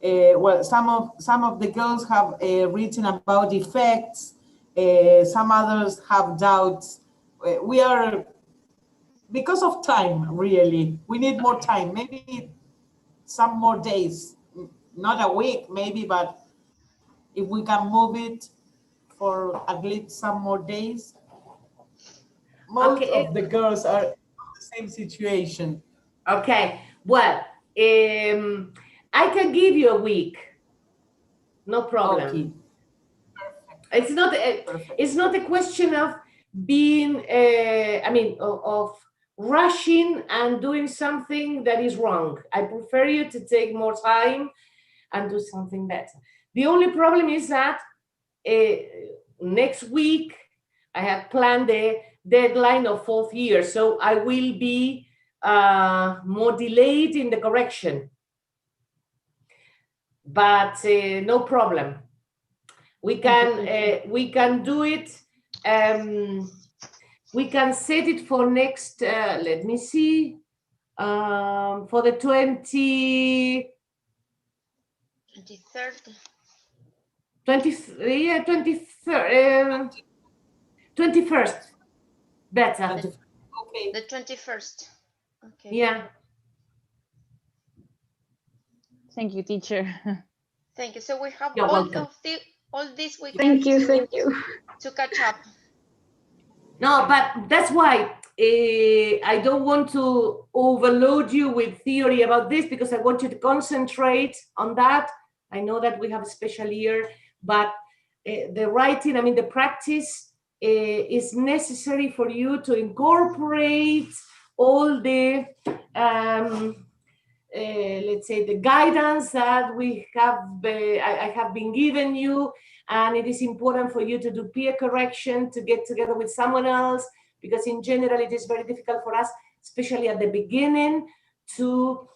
well, some of the girls have written about effects. Some others have doubts. We are, because of time, really. We need more time. Maybe some more days, not a week, maybe, but if we can move it for at least some more days. Most Okay. of the girls are in the same situation. Okay. Well, I can give you a week. No problem. Okay. It's not. It's not a question of being. I mean, of rushing and doing something that is wrong. I prefer you to take more time and do something better. The only problem is that next week I have planned the deadline of 4th year, so I will be more delayed in the correction. But no problem. We can do it. We can set it for next. Let me see. For the 23rd. 23rd. 21st. Better. Okay. The 21st. Okay. Yeah. Thank you, teacher. Thank you. So we have You're all welcome. this weekend Thank you, thank you. to catch up. No, but that's why I don't want to overload you with theory about this, because I want you to concentrate on that. I know that we have a special year, but the writing, I mean, the practice is necessary for you to incorporate all the, let's say, the guidance that we have, I have been given you. And it is important for you to do peer correction, to get together with someone else, because in general, it is very difficult for us, especially at the beginning, to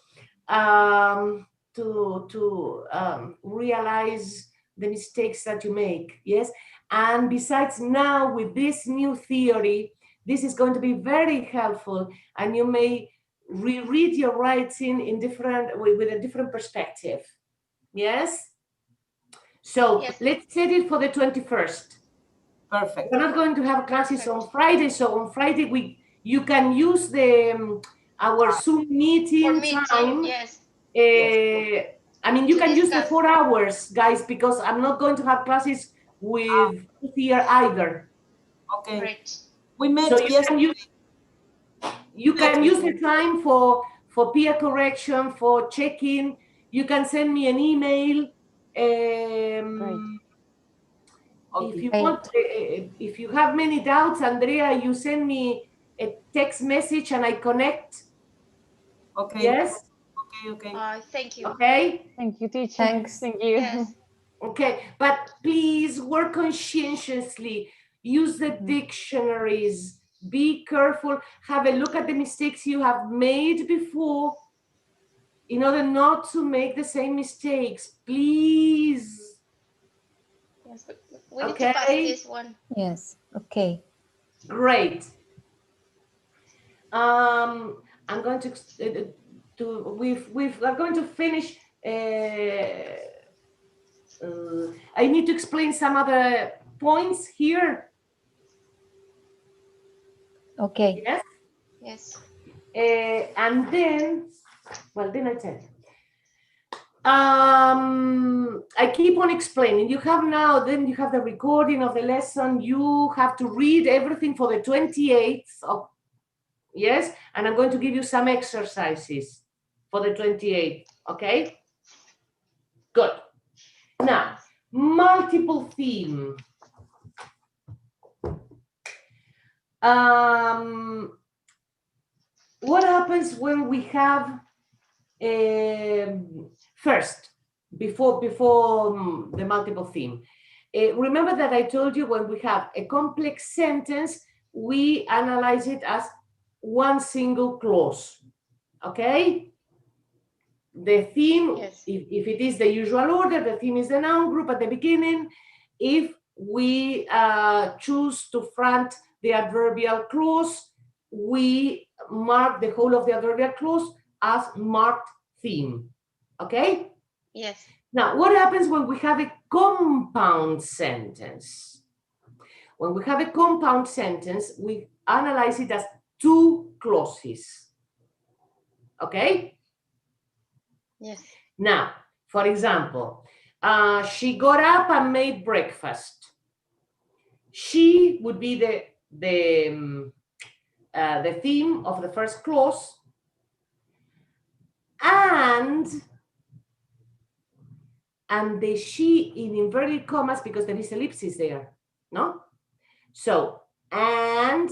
realize the mistakes that you make. Yes. And besides, now with this new theory, this is going to be very helpful, and you may reread your writing in different, with a different perspective. Yes. So Yes. let's set it for the 21st. Perfect. We're not going to have classes on Friday, so on Friday you can use the our Zoom meeting time. Yes. I mean, you To can use the discuss. 4 hours, guys, because I'm not going to have classes with here either. Okay. Great. We met So yesterday. you can use the time for peer correction, for checking. You can send me an email. If you want, if you have many doubts, Andrea, you send me a text message and I connect. Okay. Yes. Okay. Thank you. Okay. Thank you, teacher. Thanks. Thank you. Yes. Okay, but please work conscientiously. Use the dictionaries. Be careful. Have a look at the mistakes you have made before, in order not to make the same mistakes. Please. Yes. We need to pass this one. Yes. Okay. Great. I'm going to are going to finish. I need to explain some other points here. Okay. Yes. Yes. And then, well, then I tell you. I keep on explaining. You have now, then you have the recording of the lesson. You have to read everything for the 28th of, yes, and I'm going to give you some exercises for the 28th, okay? Good. Now, multiple theme. What happens when we have first, before the multiple theme? Remember that I told you when we have a complex sentence, we analyze it as one single clause, okay? The theme, Yes. if it is the usual order, the theme is the noun group at the beginning. If we choose to front the adverbial clause, we mark the whole of the adverbial clause as marked theme, okay? Yes. Now, what happens when we have a compound sentence? When we have a compound sentence, we analyze it as two clauses, okay? Yes. Now, for example, she got up and made breakfast. She would be the theme of the first clause, and the she in inverted commas because there is ellipsis there, no? So, and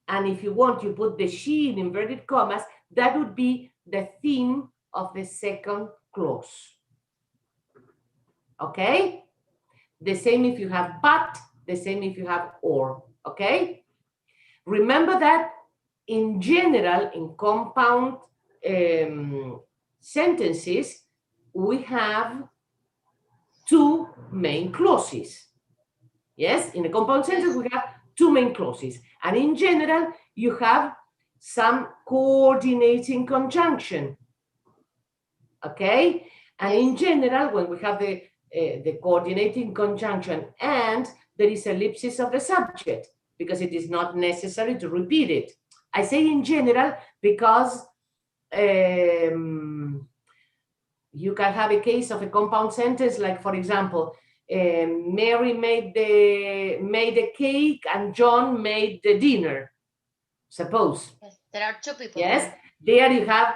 if you want, you put the she in inverted commas, that would be the theme of the second clause. Okay? The same if you have but, the same if you have or, okay? Remember that in general, in compound sentences, we have two main clauses. Yes, in a compound sentence, we have two main clauses. And in general, you have some coordinating conjunction. Okay? And in general, when we have the coordinating conjunction and there is ellipsis of the subject, because it is not necessary to repeat it. I say in general because you can have a case of a compound sentence, like, for example, Mary made a cake and John made the dinner. Suppose. Yes. There are two people. Yes, there you have,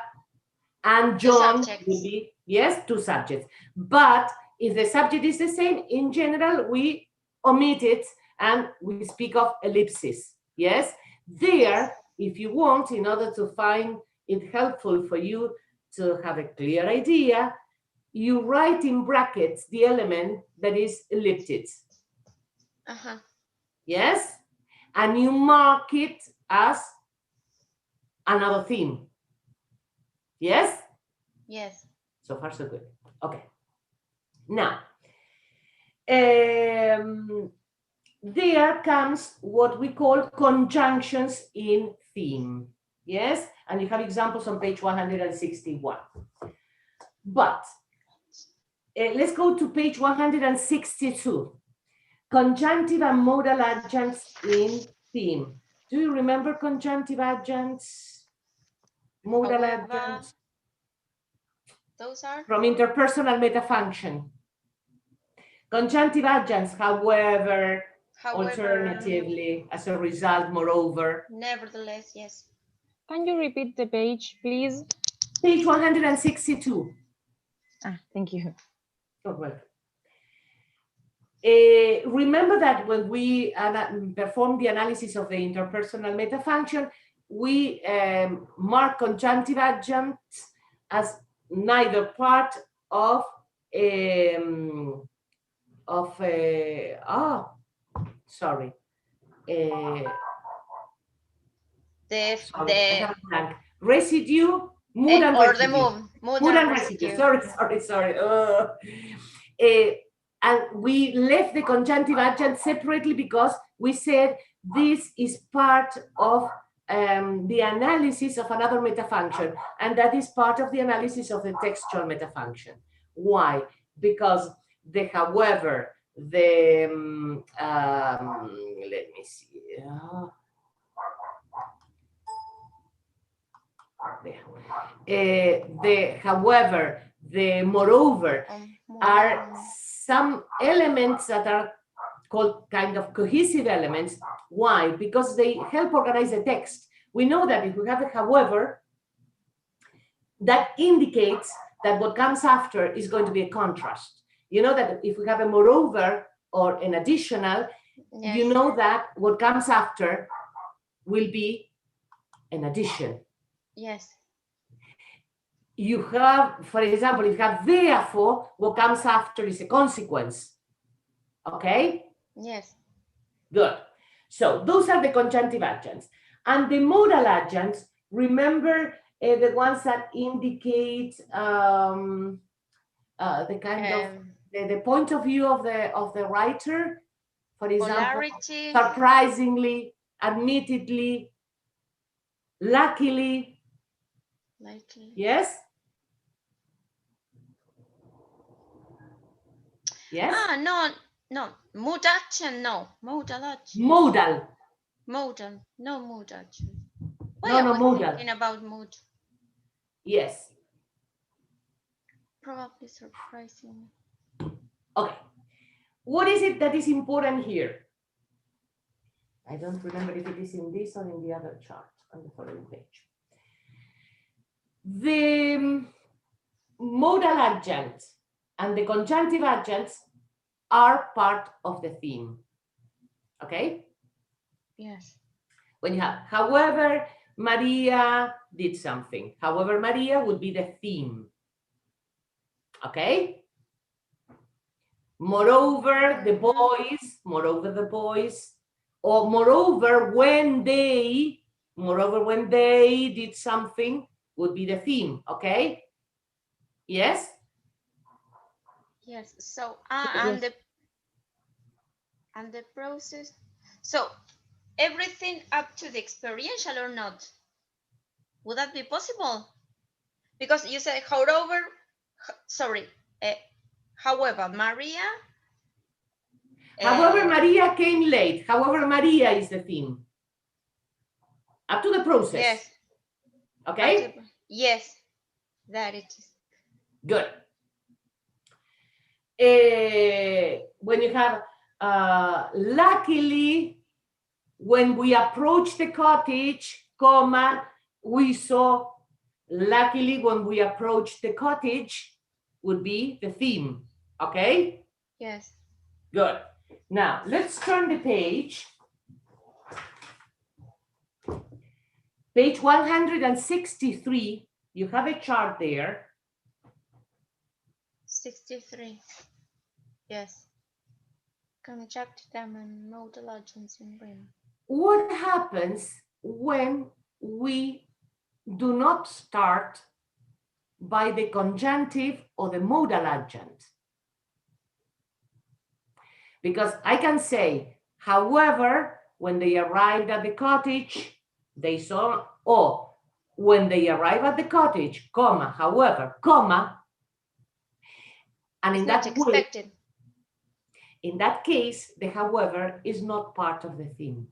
and John would be, yes, two subjects. But if the subject is the same, in general, we omit it and we speak of ellipsis. Yes, there, if you want, in order to find it helpful for you to have a clear idea, you write in brackets the element that is elliptic. Yes, and you mark it as another theme. Yes? Yes. So far, so good. Okay. Now, there comes what we call conjunctions in theme. Yes? And you have examples on page 161. But let's go to page 162. Conjunctive and modal adjuncts in theme. Do you remember conjunctive adjuncts? Modal adjuncts? Those are? From interpersonal metafunction. Conjunctive adjuncts, however, alternatively, as a result, moreover. Nevertheless, yes. Can you repeat the page, please? Page 162. Thank you. You're welcome. Remember that when we perform the analysis of the interpersonal metafunction, we mark conjunctive adjuncts as neither part of sorry. Residue, mood and residue. Mood and residue. Sorry. And we left the conjunctive adjunct separately because we said this is part of the analysis of another metafunction, and that is part of the analysis of the textual metafunction. Why? Because the however, the let me see. The however, the moreover are some elements that are called kind of cohesive elements. Why? Because they help organize the text. We know that if we have a however, that indicates that what comes after is going to be a contrast. You know that if we have a moreover or an additional, Yes. you know that what comes after will be an addition. Yes. You have, for example, if you have therefore, what comes after is a consequence. Okay? Yes. Good. So those are the conjunctive adjuncts. And the modal adjuncts, remember the ones that indicate the kind of the point of view of the writer. For example, Polarity. surprisingly, admittedly, luckily. Likely. Yes? Yes? No. Mood action, no. Modal action. Modal. Modal. No mood action. No, I was modal. thinking about mood. Yes. Probably surprising. Okay. What is it that is important here? I don't remember if it is in this or in the other chart on the following page. The modal adjuncts and the conjunctive adjuncts are part of the theme. Okay? Yes. When you have, however, Maria did something. However, Maria would be the theme. Okay? Moreover, the boys, or moreover, when they did something would be the theme. Okay? Yes? Yes. So Yes. and the process. So everything up to the experiential or not? Would that be possible? Because you said, however, however, Maria. However, Maria came late. However, Maria is the theme. Up to the process. Yes. Okay? Yes, that it is. Good. When you have, luckily, when we approached the cottage, comma, we saw, luckily, when we approached the cottage, would be the theme. Okay? Yes. Good. Now, let's turn the page. Page 163, you have a chart there. 63. Yes. Conjunct them and modal adjuncts in brain. What happens when we do not start by the conjunctive or the modal adjunct? Because I can say, however, when they arrived at the cottage, they saw, or when they arrive at the cottage, comma, however, comma, and in that way, in that case, the however is not part of the theme.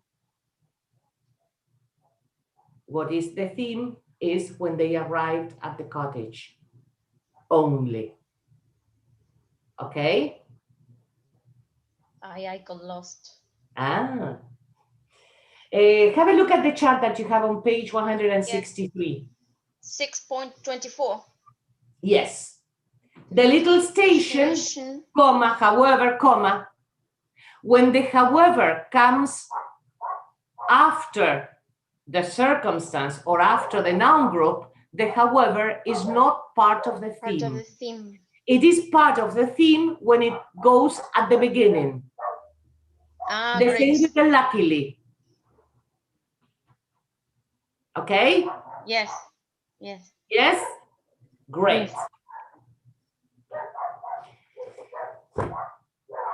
What is the theme is when they arrived at the cottage only. Okay? I got lost. Have a look at the chart that you have on page 163. 6.24. Yes. The little station, comma, however, comma. When the however comes after the circumstance or after the noun group, the however is not part of the theme. Part of the theme. It is part of the theme when it goes at the beginning. The same with the luckily. Okay? Yes. Yes. Yes? Great. Yes.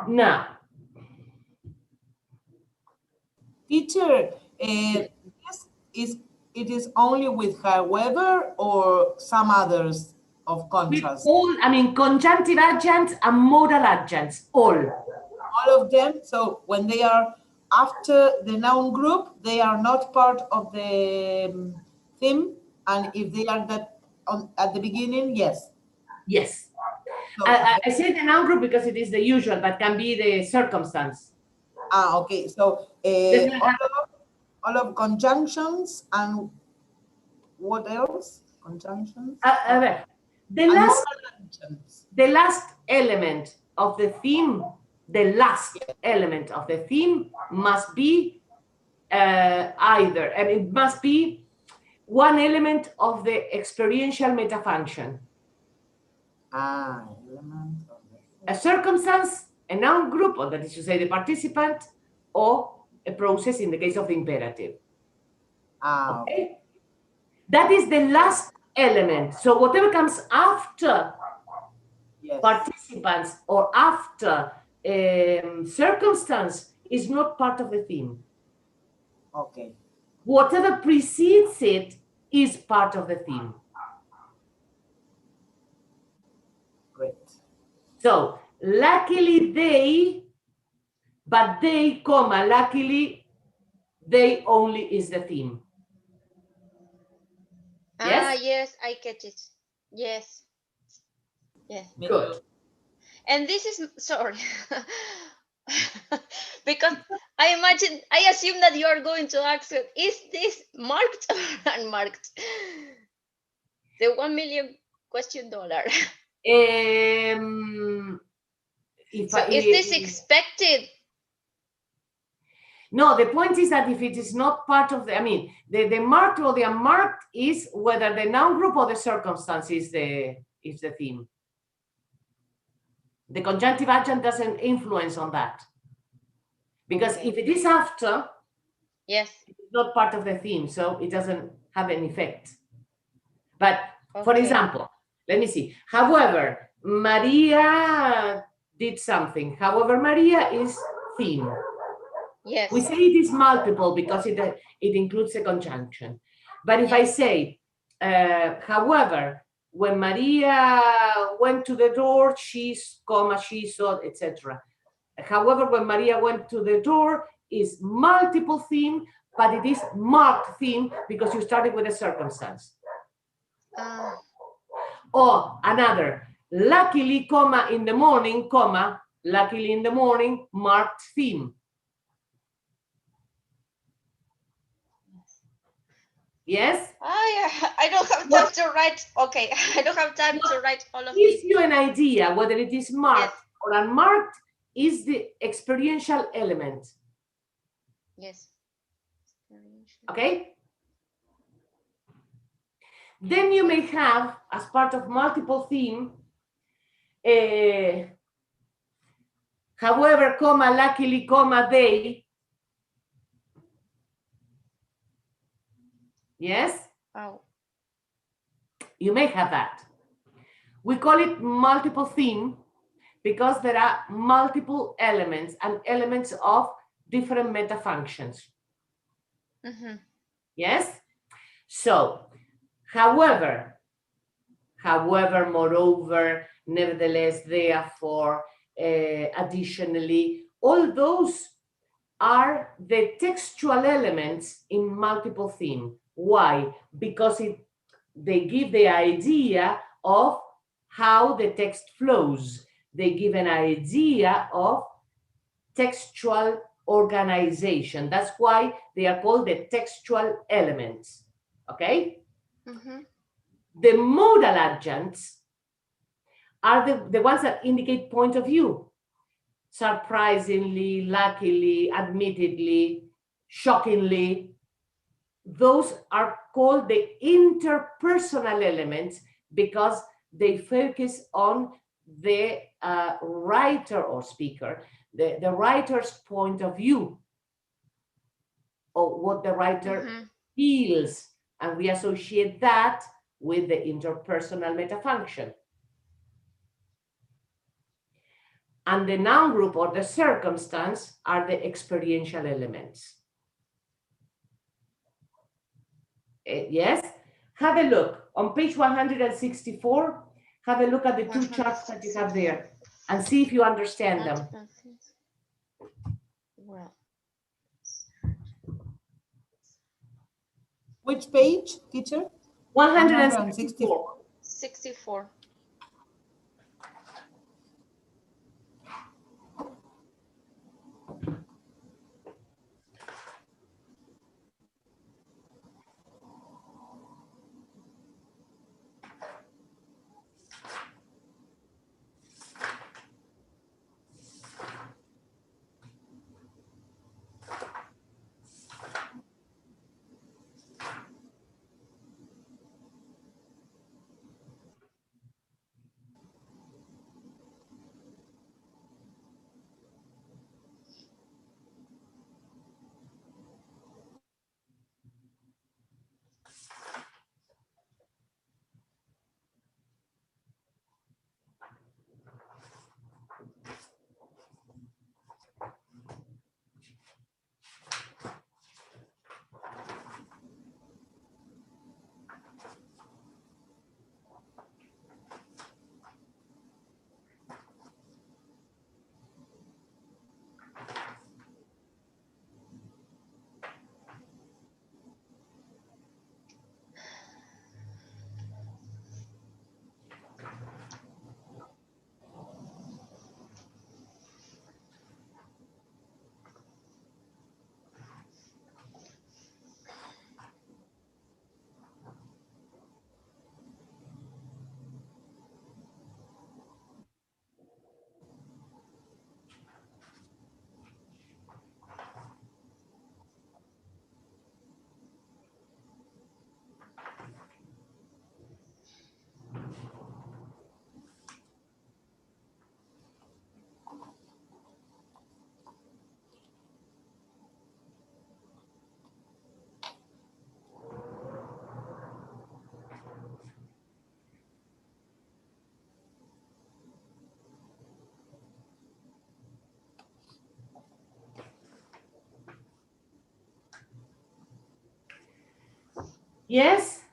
Now, Teacher, it is only with however or some others of With contrast? all, I mean, conjunctive adjuncts and modal adjuncts, all. All of them. So when they are after the noun group, they are not part of the theme. And if they are at the beginning, yes. Yes. So, I say the noun group because it is the usual, but can be the circumstance. okay. So all of conjunctions and what else? Conjunctions. The And last, modal adjuncts. the last element of the theme, the last element of the theme must be either, and it must be one element of the experiential metafunction. Element of A circumstance, a noun group, or that is to say the participant, or a process in the case of the imperative. Okay? That is the last element. So whatever comes after yes. participants or after circumstance is not part of the theme. Okay. Whatever precedes it is part of the theme. Great. So luckily they, but they, comma, luckily they only is the theme. Yes? Yes, I get it. Yes. Yeah. Good. And this is, sorry, because I assume that you are going to ask, is this marked or unmarked? The $1 million question. So is this expected? No, the point is that if it is not part of the, I mean, the marked or the unmarked is whether the noun group or the circumstance is the theme. The conjunctive adjunct doesn't influence on that. Because if it is after, yes, it's not part of the theme, so it doesn't have an effect. But for example, let me see. However, Maria did something. However, Maria is theme. Yes. We say it is multiple because it includes a conjunction. But if I say, however, when Maria went to the door, she saw, etc. However, when Maria went to the door is multiple theme, but it is marked theme because you started with a circumstance. Or another, luckily, comma, in the morning, comma, luckily in the morning, marked theme. Yes? I don't have time to write. Okay, I don't have time to write all of Gives this. you an idea whether it is marked or unmarked is the experiential element. Yes. Okay? Then you may have, as part of multiple theme, however, comma, luckily, comma, they. Yes? Oh. You may have that. We call it multiple theme because there are multiple elements and elements of different meta functions. Yes? So, however, moreover, nevertheless, therefore, additionally, all those are the textual elements in multiple theme. Why? Because they give the idea of how the text flows. They give an idea of textual organization. That's why they are called the textual elements. Okay? The modal adjuncts are the ones that indicate point of view. Surprisingly, luckily, admittedly, shockingly. Those are called the interpersonal elements because they focus on the writer or speaker, the writer's point of view, or what the writer feels, and we associate that with the interpersonal metafunction. And the noun group or the circumstance are the experiential elements. Yes. Have a look on page 164. Have a look at the two charts that you have there and see if you understand them. Well, Which page, teacher? 164. 64. Yes.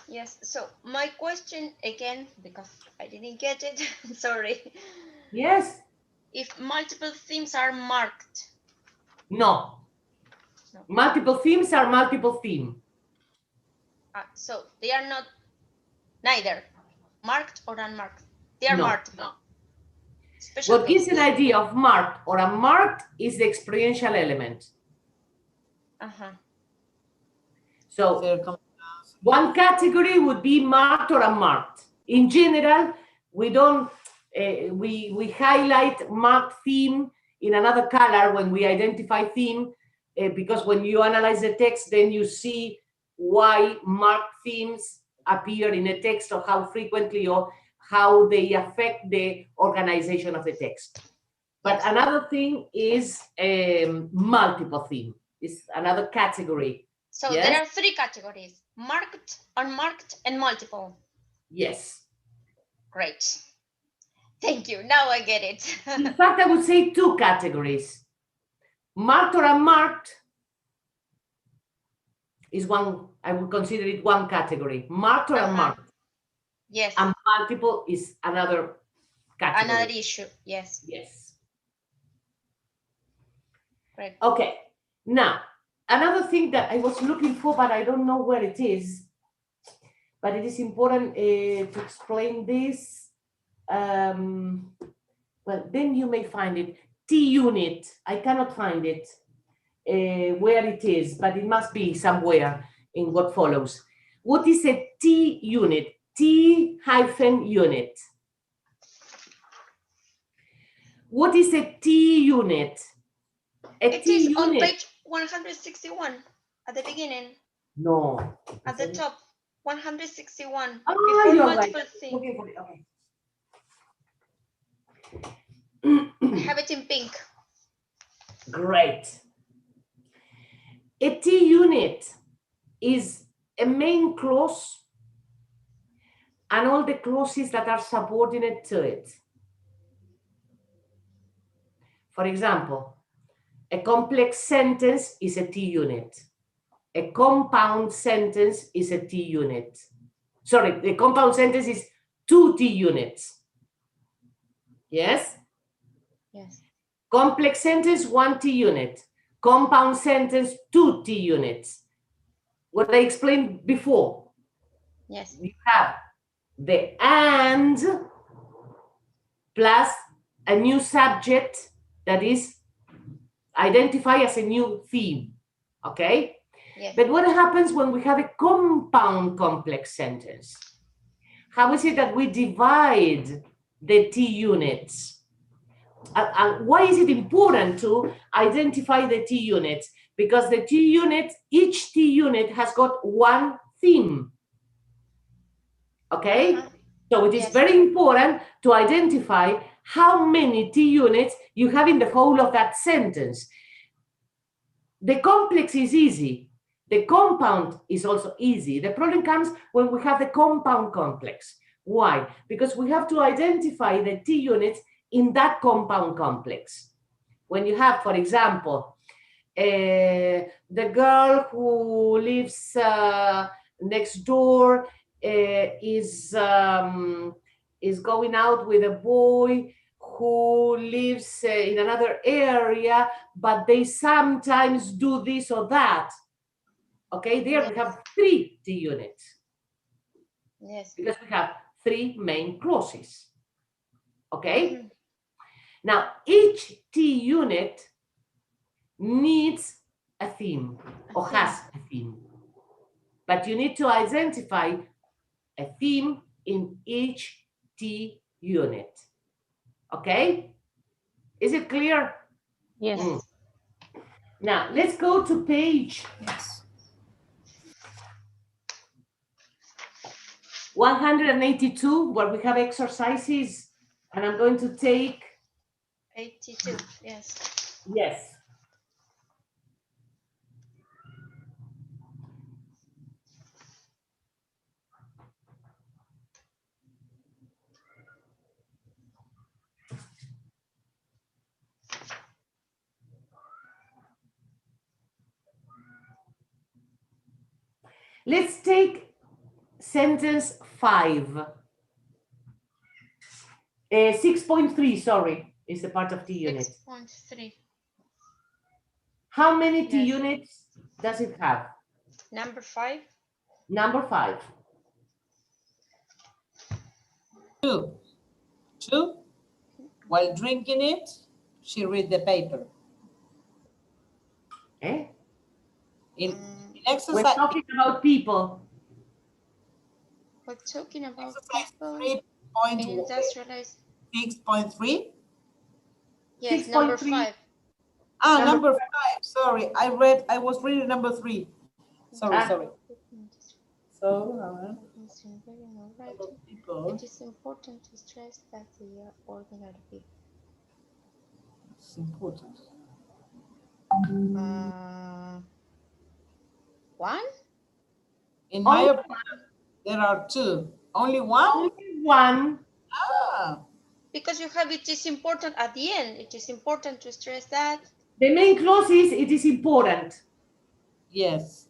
Yes. So my question again, because I didn't get it. Sorry. Yes. If multiple themes are marked. No. No. Multiple themes are multiple theme. So they are not neither marked or unmarked. They are No. marked. No. Special What gives case. an idea of marked or unmarked is the experiential element. So one category would be marked or unmarked. In general, we don't, we highlight marked theme in another color when we identify theme, because when you analyze the text, then you see why marked themes appear in a text or how frequently or how they affect the organization of the text. But another thing is multiple theme. It's another category. So yes? there are three categories: marked, unmarked, and multiple. Yes. Great. Thank you. Now I get it. In fact, I would say two categories. Marked or unmarked is one, I would consider it one category. Marked or unmarked. Yes. And multiple is another category. Another issue. Yes. Yes. Right. Okay. Now, another thing that I was looking for, but I don't know where it is, but it is important to explain this. Well, then you may find it. T-unit. I cannot find it where it is, but it must be somewhere in what follows. What is a T-unit? T-unit. What is a T-unit? It is on page 161 at the beginning. No. At the top, 161. Oh, before you're multiple right. things. Okay, okay. I have it in pink. Great. A T-unit is a main clause and all the clauses that are subordinate to it. For example, a complex sentence is a T-unit. a compound sentence is a T unit. Sorry, the compound sentence is 2 T units. Yes? Yes. Complex sentence, 1 T unit. Compound sentence, 2 T units. What I explained before. Yes. You have the and plus a new subject that is identified as a new theme. Okay? Yes. But what happens when we have a compound complex sentence? How is it that we divide the T units? And why is it important to identify the T units? Because the T unit, each T unit has got one theme. Okay? So it is Yes. very important to identify how many T units you have in the whole of that sentence. The complex is easy. The compound is also easy. The problem comes when we have the compound complex. Why? Because we have to identify the T units in that compound complex. When you have, for example, the girl who lives next door is going out with a boy who lives in another area, but they sometimes do this or that. Okay, there we have 3 T units. Yes. Because we have 3 main clauses. Okay? Now, each T unit needs a theme or has a theme. But you need to identify a theme in each T unit. Okay? Is it clear? Yes. Now, let's go to page 182, where we have exercises, and I'm going to take 82. Yes. yes. Let's take sentence 5. 6.3, sorry, is the part of T unit. 6.3. How many T Yes. units does it have? Number 5. Number 5. 2. 2. While drinking it, she read the paper. Eh? In We're exercise, talking about people. We're talking about exercise people in industrialized. 3.6.3. Yes, number 6.3. 5. Ah, number 5. Sorry, I was reading number 3. Sorry. So, people. It is important to stress that they are ordinary people. It's important. 1? In my opinion, there are 2. Only 1? Only 1. Ah. Because you have it is important at the end. It is important to stress that. The main clause is it is important. Yes.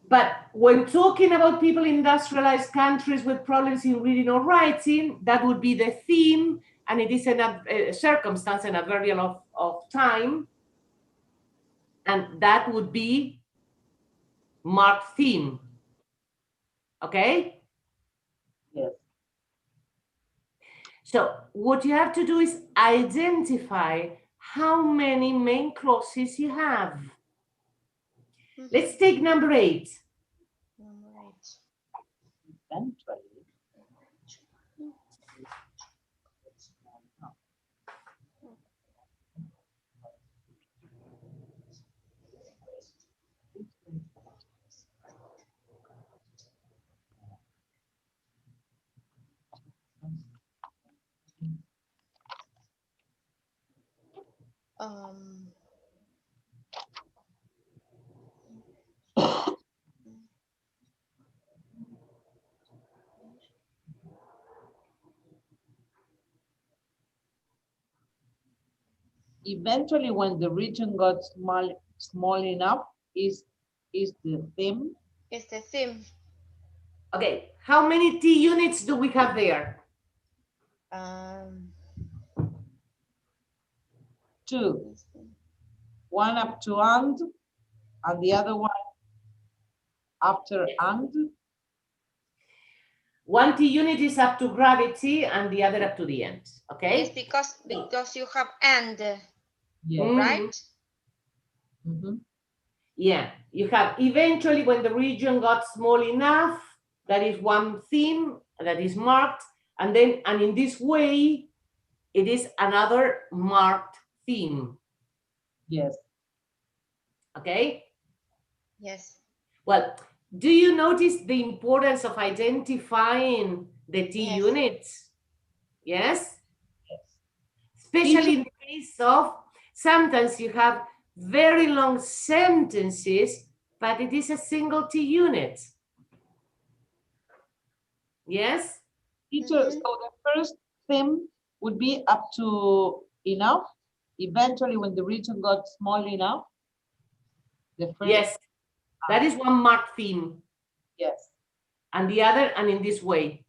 But when talking about people in industrialized countries with problems in reading or writing, that would be the theme, and it is a circumstance, an adverbial of time, and that would be marked theme. Okay? Yes. So what you have to do is identify how many main clauses you have. Let's take number 8. Number 8. Eventually. Eventually, when the region got small enough is the theme. It's the theme. Okay, how many T units do we have there? 2. One up to and the other one after and. One T unit is up to gravity and the other up to the end. Okay. Yes, because you have and, Yeah. right? Mm-hmm. Yeah, you have eventually when the region got small enough, that is one theme that is marked, and in this way, it is another marked theme. Yes. Okay. Yes. Well, do you notice the importance of identifying the T Yes. units? Yes? Yes. Especially in the case of, sometimes you have very long sentences, but it is a single T unit. Yes? Teacher, so the first theme would be up to enough. Eventually, when the region got small enough, the first. Yes, that is one marked theme. Yes. And the other, and in this way.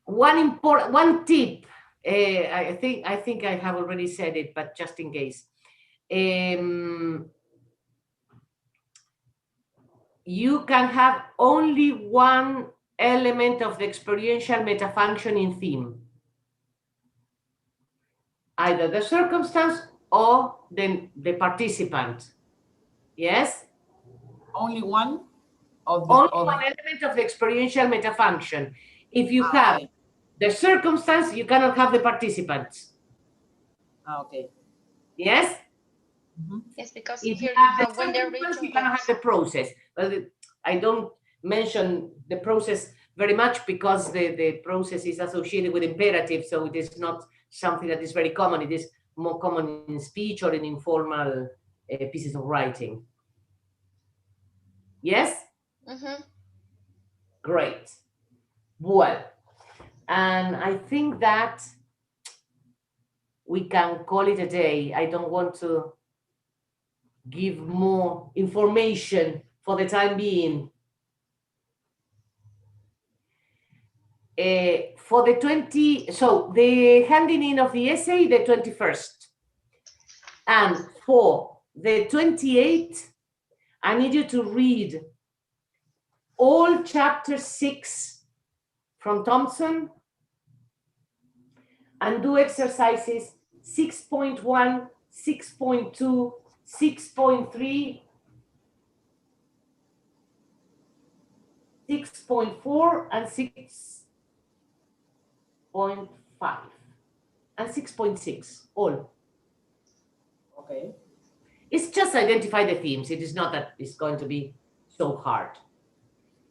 One tip, I think I have already said it, but just in case. You can have only one element of the experiential metafunction in theme. Either the circumstance or the participant. Yes? Only one of the. Only one element of the experiential metafunction. If you have the circumstance, you cannot have the participants. Okay. Yes? Mm-hmm. Yes, because If here you have the when the circumstance, region you cannot have the process. Well, I don't mention the process very much because the process is associated with imperative, so it is not something that is very common. It is more common in speech or in informal pieces of writing. Yes? Mm-hmm. Great. Well, and I think that we can call it a day. I don't want to give more information for the time being. For the 20, so the handing in of the essay, the 21st. And for the 28th, I need you to read all chapter 6 from Thompson and do exercises 6.1, 6.2, 6.3, 6.4, and 6.5, and 6.6, all. Okay. It's just identify the themes. It is not that it's going to be so hard.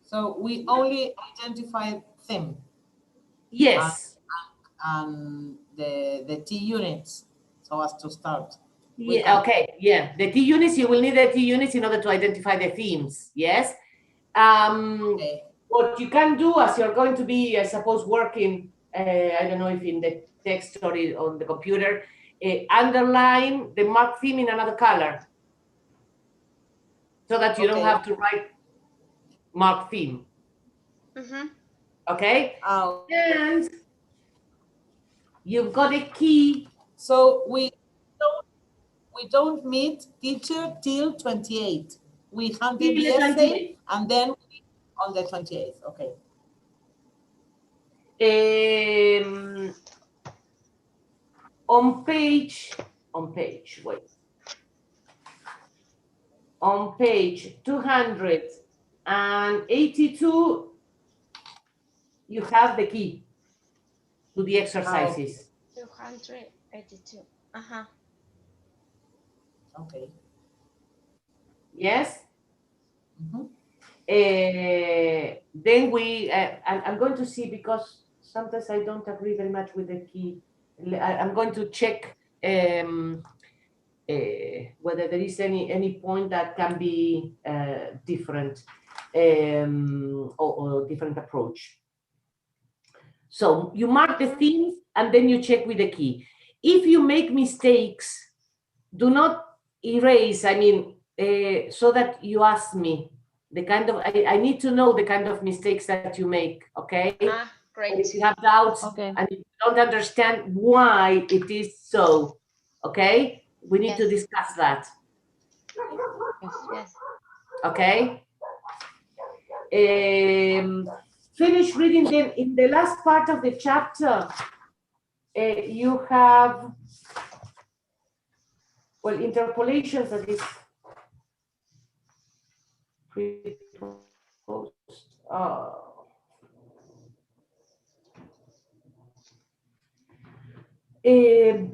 So we only identify theme. Yes. And the T units, so as to start. Yeah, okay, yeah. The T units, you will need the T units in order to identify the themes, yes? Okay. What you can do as you're going to be, I suppose, working, I don't know if in the text or on the computer, underline the marked theme in another color so that you don't have to write marked theme. Mm-hmm. Okay? And you've got a key. So we don't meet teacher till 28. We hand in the essay and then on the 28th. Okay. On page 282, you have the key to the exercises. 282. Uh-huh. Okay. Yes? Mm-hmm. Then I'm going to see, because sometimes I don't agree very much with the key. I'm going to check whether there is any point that can be different or different approach. So you mark the themes and then you check with the key. if you make mistakes, do not erase, I mean, so that you ask me the kind of, I need to know the kind of mistakes that you make, okay? Great. And if you have doubts Okay. and you don't understand why it is so, okay? We need to Yes. discuss that, Yes. okay? Finish reading. Then in the last part of the chapter, you have, well, interpolations, that is pre-post.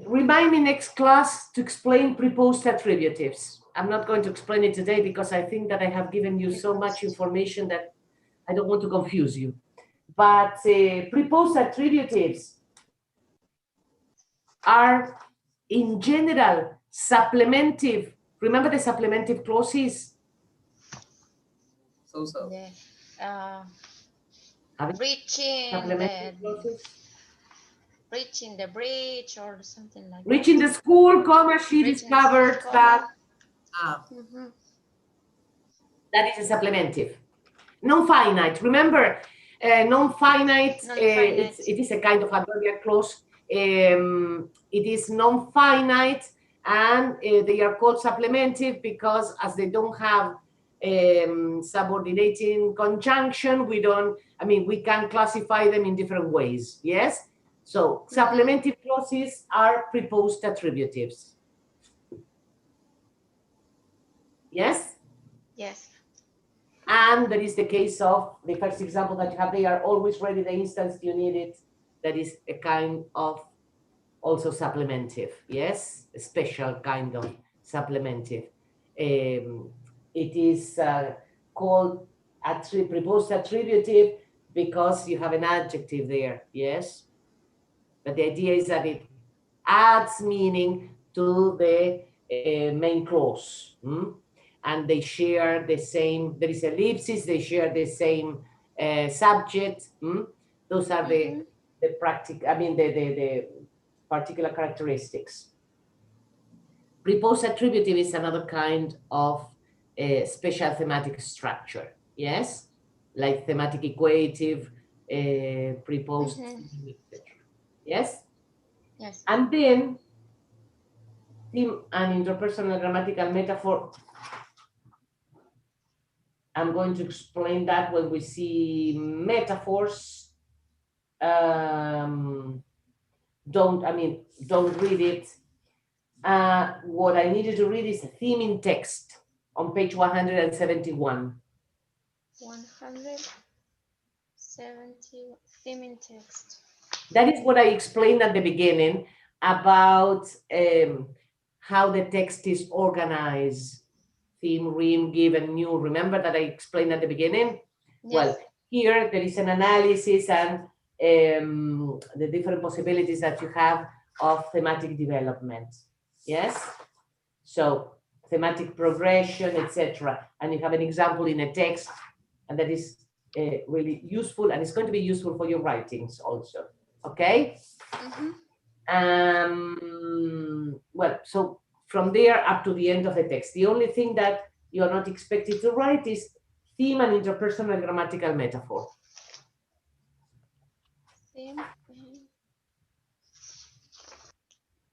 Remind me next class to explain preposed attributives. I'm not going to explain it today because I think that I have given you so much information that I don't want to confuse you. But preposed attributives are, in general, supplementive. Remember the supplementive clauses? So. Yeah. Reaching Supplementive clauses? reaching the bridge or something like Reaching that. the school, comma, she Reaching discovered school, that. Mhm. That is a supplementive. Non-finite. Remember, non-finite, Non-finite. it is a kind of adverbial clause. It is non-finite, and they are called supplementive because as they don't have subordinating conjunction, we can classify them in different ways. Yes. So supplementive clauses are preposed attributives. Yes. Yes. And there is the case of the first example that you have. They are always ready the instance you need it. That is a kind of also supplementive. Yes, a special kind of supplementive. It is called preposed attributive because you have an adjective there. Yes, but the idea is that it adds meaning to the main clause. And they share the same, there is ellipsis, they share the same subject. Those are the particular characteristics. Preposed attributive is another kind of special thematic structure. Yes, like thematic equative, preposed, etc. Yes. Yes. And then theme and interpersonal grammatical metaphor. I'm going to explain that when we see metaphors. Don't read it. What I needed to read is a theme in text on page 171. 170 theme in text. That is what I explained at the beginning about how the text is organized. Theme, rime, give, and new. Remember that I explained at the beginning? Yes. Well, here there is an analysis and the different possibilities that you have of thematic development. Yes? So thematic progression, etc. And you have an example in a text, and that is really useful, and it's going to be useful for your writings also. Okay? Well, so from there up to the end of the text, the only thing that you are not expected to write is theme and interpersonal grammatical metaphor. Theme.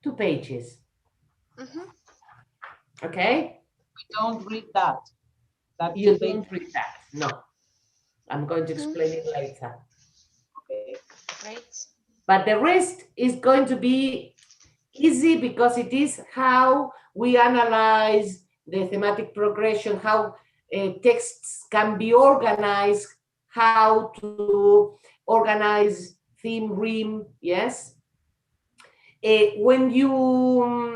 2 pages. Okay? We don't read that. You don't read that. No. I'm going to explain it later. Okay. Great. But the rest is going to be easy because it is how we analyze the thematic progression, how texts can be organized, how to organize theme, rime. Yes. When you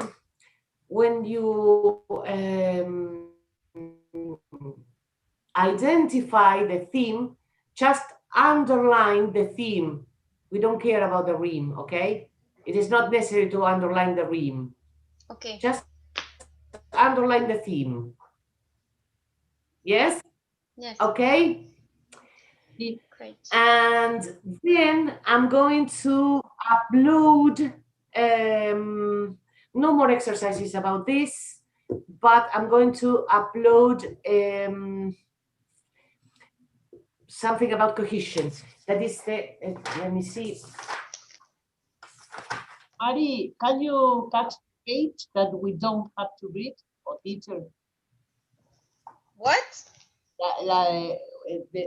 identify the theme, just underline the theme. We don't care about the rime, okay? It is not necessary to underline the rime. Okay. Just underline the theme. Yes? Yes. Okay? Great. And then I'm going to upload No more exercises about this, but I'm going to upload something about cohesion. That is the, let me see. Ari, can you catch page that we don't have to read, or teacher? What?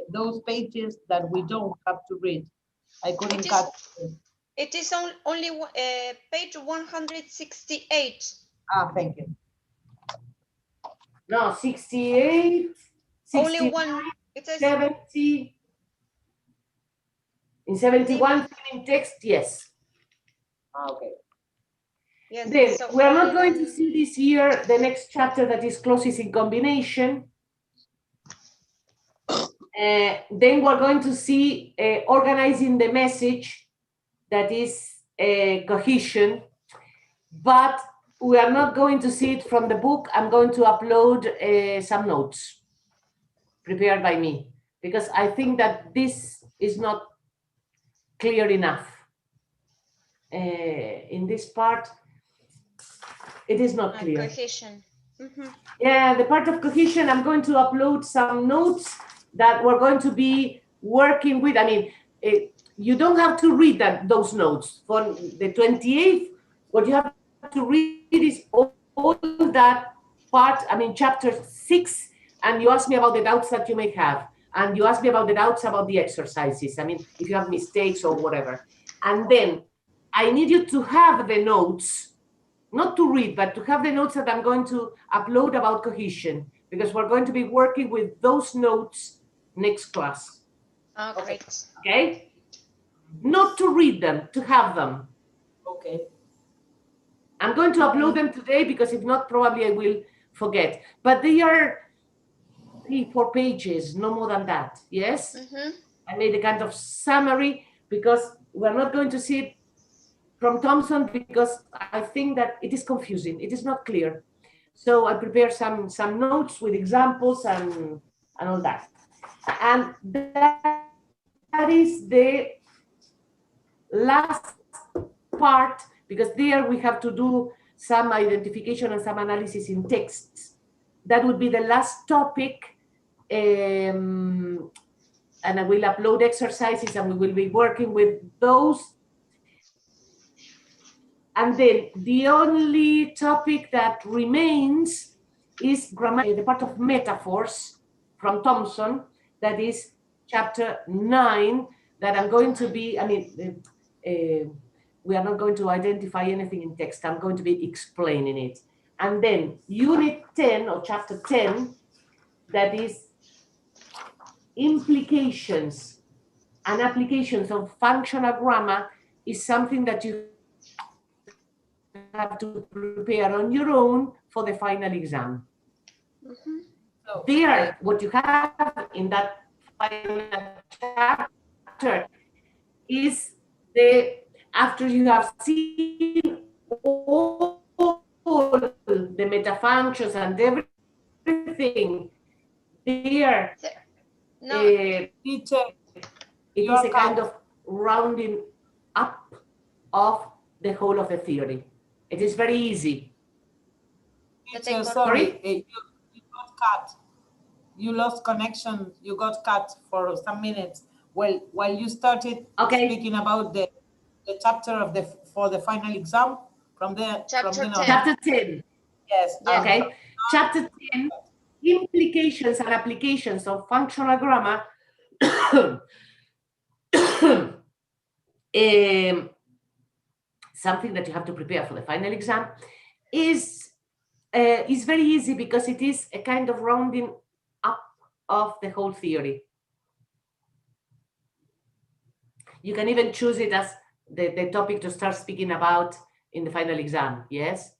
Those pages that we don't have to read. I couldn't It is, catch them. it is only page 168. Ah, thank you. No, 68, Only 69, one. It says 70. In 71, in text, yes. Ah, okay. yes. Then So we are not only going to one. see this year the next chapter that is clauses in combination. Then we're going to see organizing the message, that is cohesion, but we are not going to see it from the book. I'm going to upload some notes prepared by me, because I think that this is not clear enough. In this part, it is not clear. Cohesion. Yeah, the part of cohesion, I'm going to upload some notes that we're going to be working with. I mean, you don't have to read those notes. For the 28th, what you have to read is all that part, I mean, chapter 6, and you ask me about the doubts that you may have. And you ask me about the doubts about the exercises. I mean, if you have mistakes or whatever. And then I need you to have the notes, not to read, but to have the notes that I'm going to upload about cohesion, because we're going to be working with those notes next class. Oh, great. Okay? Not to read them, to have them. Okay. I'm going to upload them today, because if not, probably I will forget. But they are 3-4 pages, no more than that. Yes? I made a kind of summary, because we're not going to see it from Thompson, because I think that it is confusing. It is not clear. So I prepare some notes with examples and all that. And that is the last part, because there we have to do some identification and some analysis in texts. That would be the last topic. And I will upload exercises, and we will be working with those. And then the only topic that remains is the part of metaphors from Thompson, that is chapter 9, that I'm going to be, I mean, we are not going to identify anything in text. I'm going to be explaining it. And then unit 10 or chapter 10, that is implications and applications of functional grammar, is something that you have to prepare on your own for the final exam. So, There, what you have in that final chapter is after you have seen all the metafunctions and everything, there, No. teacher, it is a kind of rounding up of the whole of the theory. It is very easy. teacher, sorry, you got cut. You lost connection. You got cut for some minutes. Well, while you started speaking about the chapter of for the final exam, from there, Chapter 10. Chapter 10. Yes. Okay. Chapter 10, implications and applications of functional grammar. Something that you have to prepare for the final exam is very easy, because it is a kind of rounding up of the whole theory. You can even choose it as the topic to start speaking about in the final exam. Yes,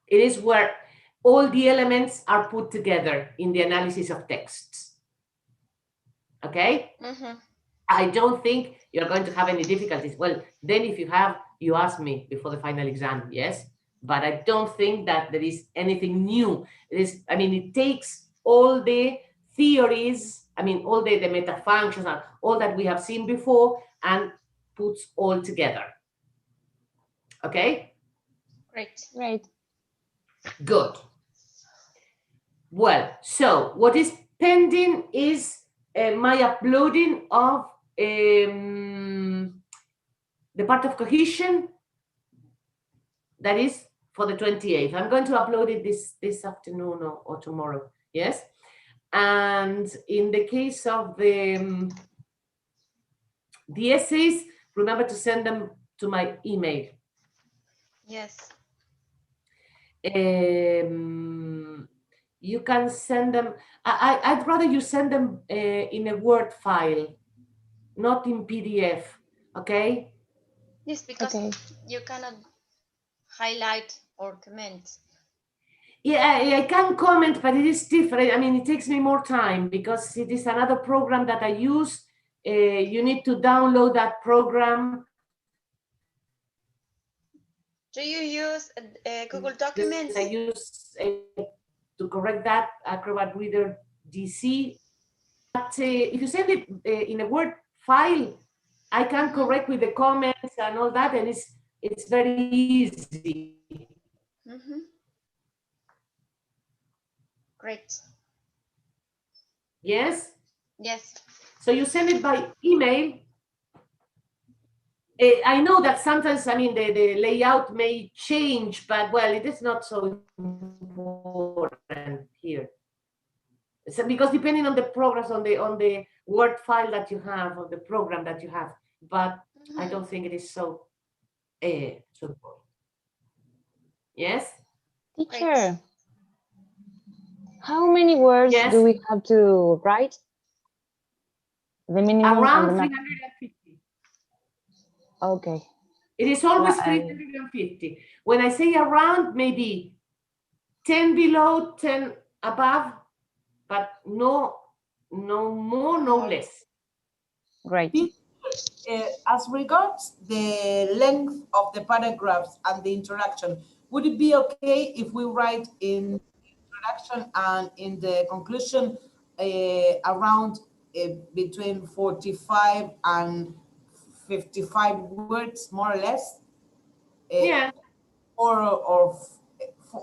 it is where all the elements are put together in the analysis of texts. Okay. I don't think you're going to have any difficulties. Well, then if you have, you ask me before the final exam. Yes, but I don't think that there is anything new. It is, I mean, it takes all the theories, I mean, all the meta-functions and all that we have seen before, and puts all together. Okay, Great. Great. good. Well, so what is pending is my uploading of the part of cohesion that is for the 28th. I'm going to upload it this afternoon or tomorrow. Yes. And in the case of the essays, remember to send them to my email. Yes. You can send them. I'd rather you send them in a Word file, not in PDF. Okay. Yes, because Okay. you cannot highlight or comment. Yeah, I can comment, but it is different. I mean, it takes me more time because it is another program that I use. You need to download that program. Do you use Google Because Documents? I use to correct that Acrobat Reader DC. But if you send it in a Word file, I can correct with the comments and all that, and it's very easy. Great. Yes. Yes. So you send it by email. I know that sometimes, I mean, the layout may change, but well, it is not so important here. So because depending on the progress on the Word file that you have, or the program that you have, but I don't think it is so so important. Yes. Teacher, how many words Yes. do we have to write? The minimum and the Around maximum. 350. Okay. It is always Well, 350. When I say around, maybe 10 below, 10 above, but no more, no less. Great. As regards the length of the paragraphs and the introduction, would it be okay if we write in introduction and in the conclusion around between 45 and 55 words, more or less? Yeah. Or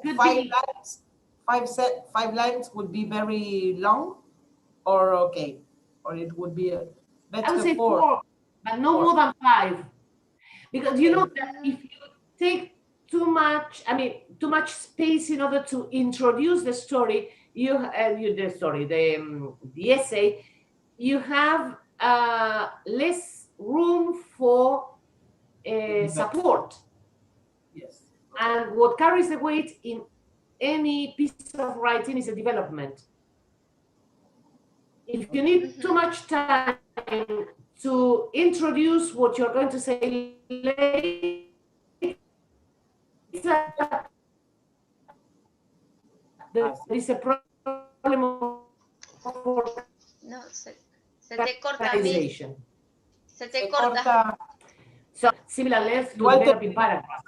Could five be. lines? Five lines would be very long, or okay, or it would be better. I would say for 4, but no more than 5. Because you know that if you take too much, I mean, too much space in order to introduce the story, the essay, you have less room for support. Yes. And what carries the weight in any piece of writing is a development. If you need too much time to introduce what you're going to say later, there is a problem of No, se te corta, Mil. organization. Se te corta. So similar length to Igual te- developing paragraphs.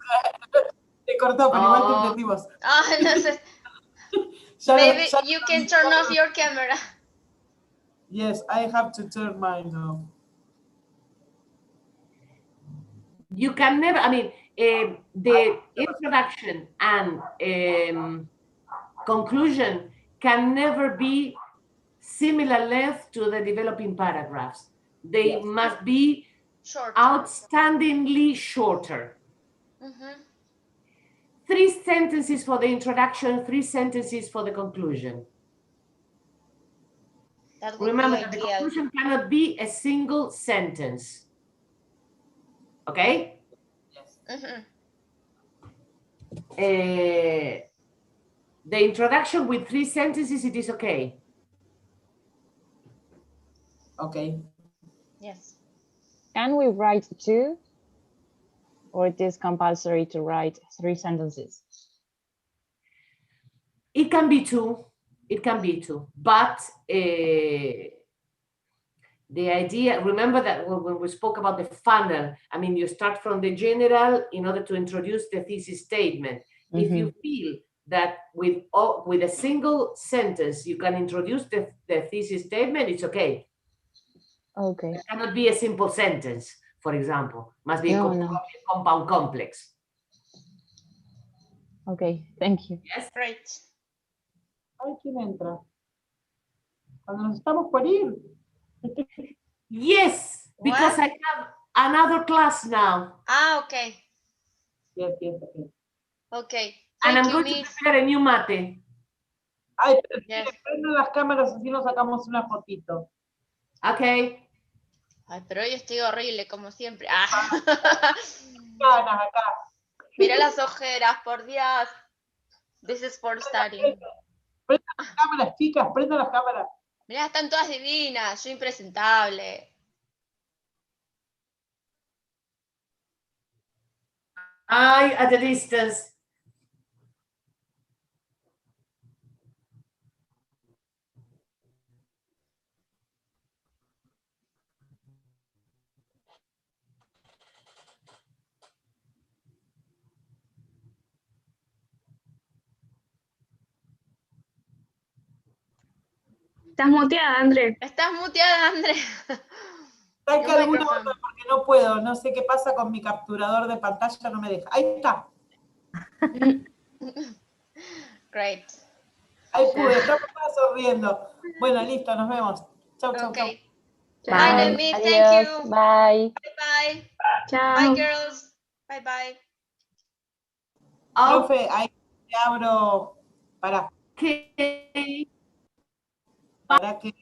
Te cortó, pero igual te entendimos. Ah, no sé. Maybe you can turn off your camera. Yes, I have to turn mine off. You can never, I mean, the introduction and conclusion can never be similar length to the developing paragraphs. They must be Short. outstandingly shorter. 3 sentences for the introduction, 3 sentences for the conclusion. That would Remember be that the ideal. conclusion cannot be a single sentence. Okay? The introduction with 3 sentences, it is okay. Okay. Yes. Can we write 2? Or it is compulsory to write 3 sentences? It can be 2. It can be 2. But the idea, remember that when we spoke about the funnel, I mean, you start from the general in order to introduce the thesis statement. If you feel that with a single sentence you can introduce the thesis statement, it's okay. Okay. It cannot be a simple sentence, for example. Must be a compound complex. Okay, thank you. Yes. Great. Ay, ¿quién entra? Cuando nos estamos por ir. Yes, because What? I have another class now. Ah, okay. Yes, yes, okay. Okay. And Thank I'm you, going to Miss. prepare a new mate. Ay, Yes. prendan las cámaras así nos sacamos una fotito. Okay. Ay, pero hoy estoy horrible, como siempre. Ah. Ganas acá. Mira las ojeras, por Dios. This is for studying. Prendan las cámaras, chicas, prendan las cámaras. Mira, están todas divinas, yo impresentable. I at a distance. Estás muteada, André. Estás muteada, André. Saca Tu alguna micrófono. otra porque no puedo. No sé qué pasa con mi capturador de pantalla, no me deja. Ahí está. Great. Ahí pude, estamos todas sonriendo. Bueno, listo, nos vemos. Chau, chau, chau. Okay. Chao. Bye, Bye. Noemí. Thank Adios. you. Bye. Bye-bye. Chao. Bye, girls. Bye-bye. Profe, ahí te abro para Okay. que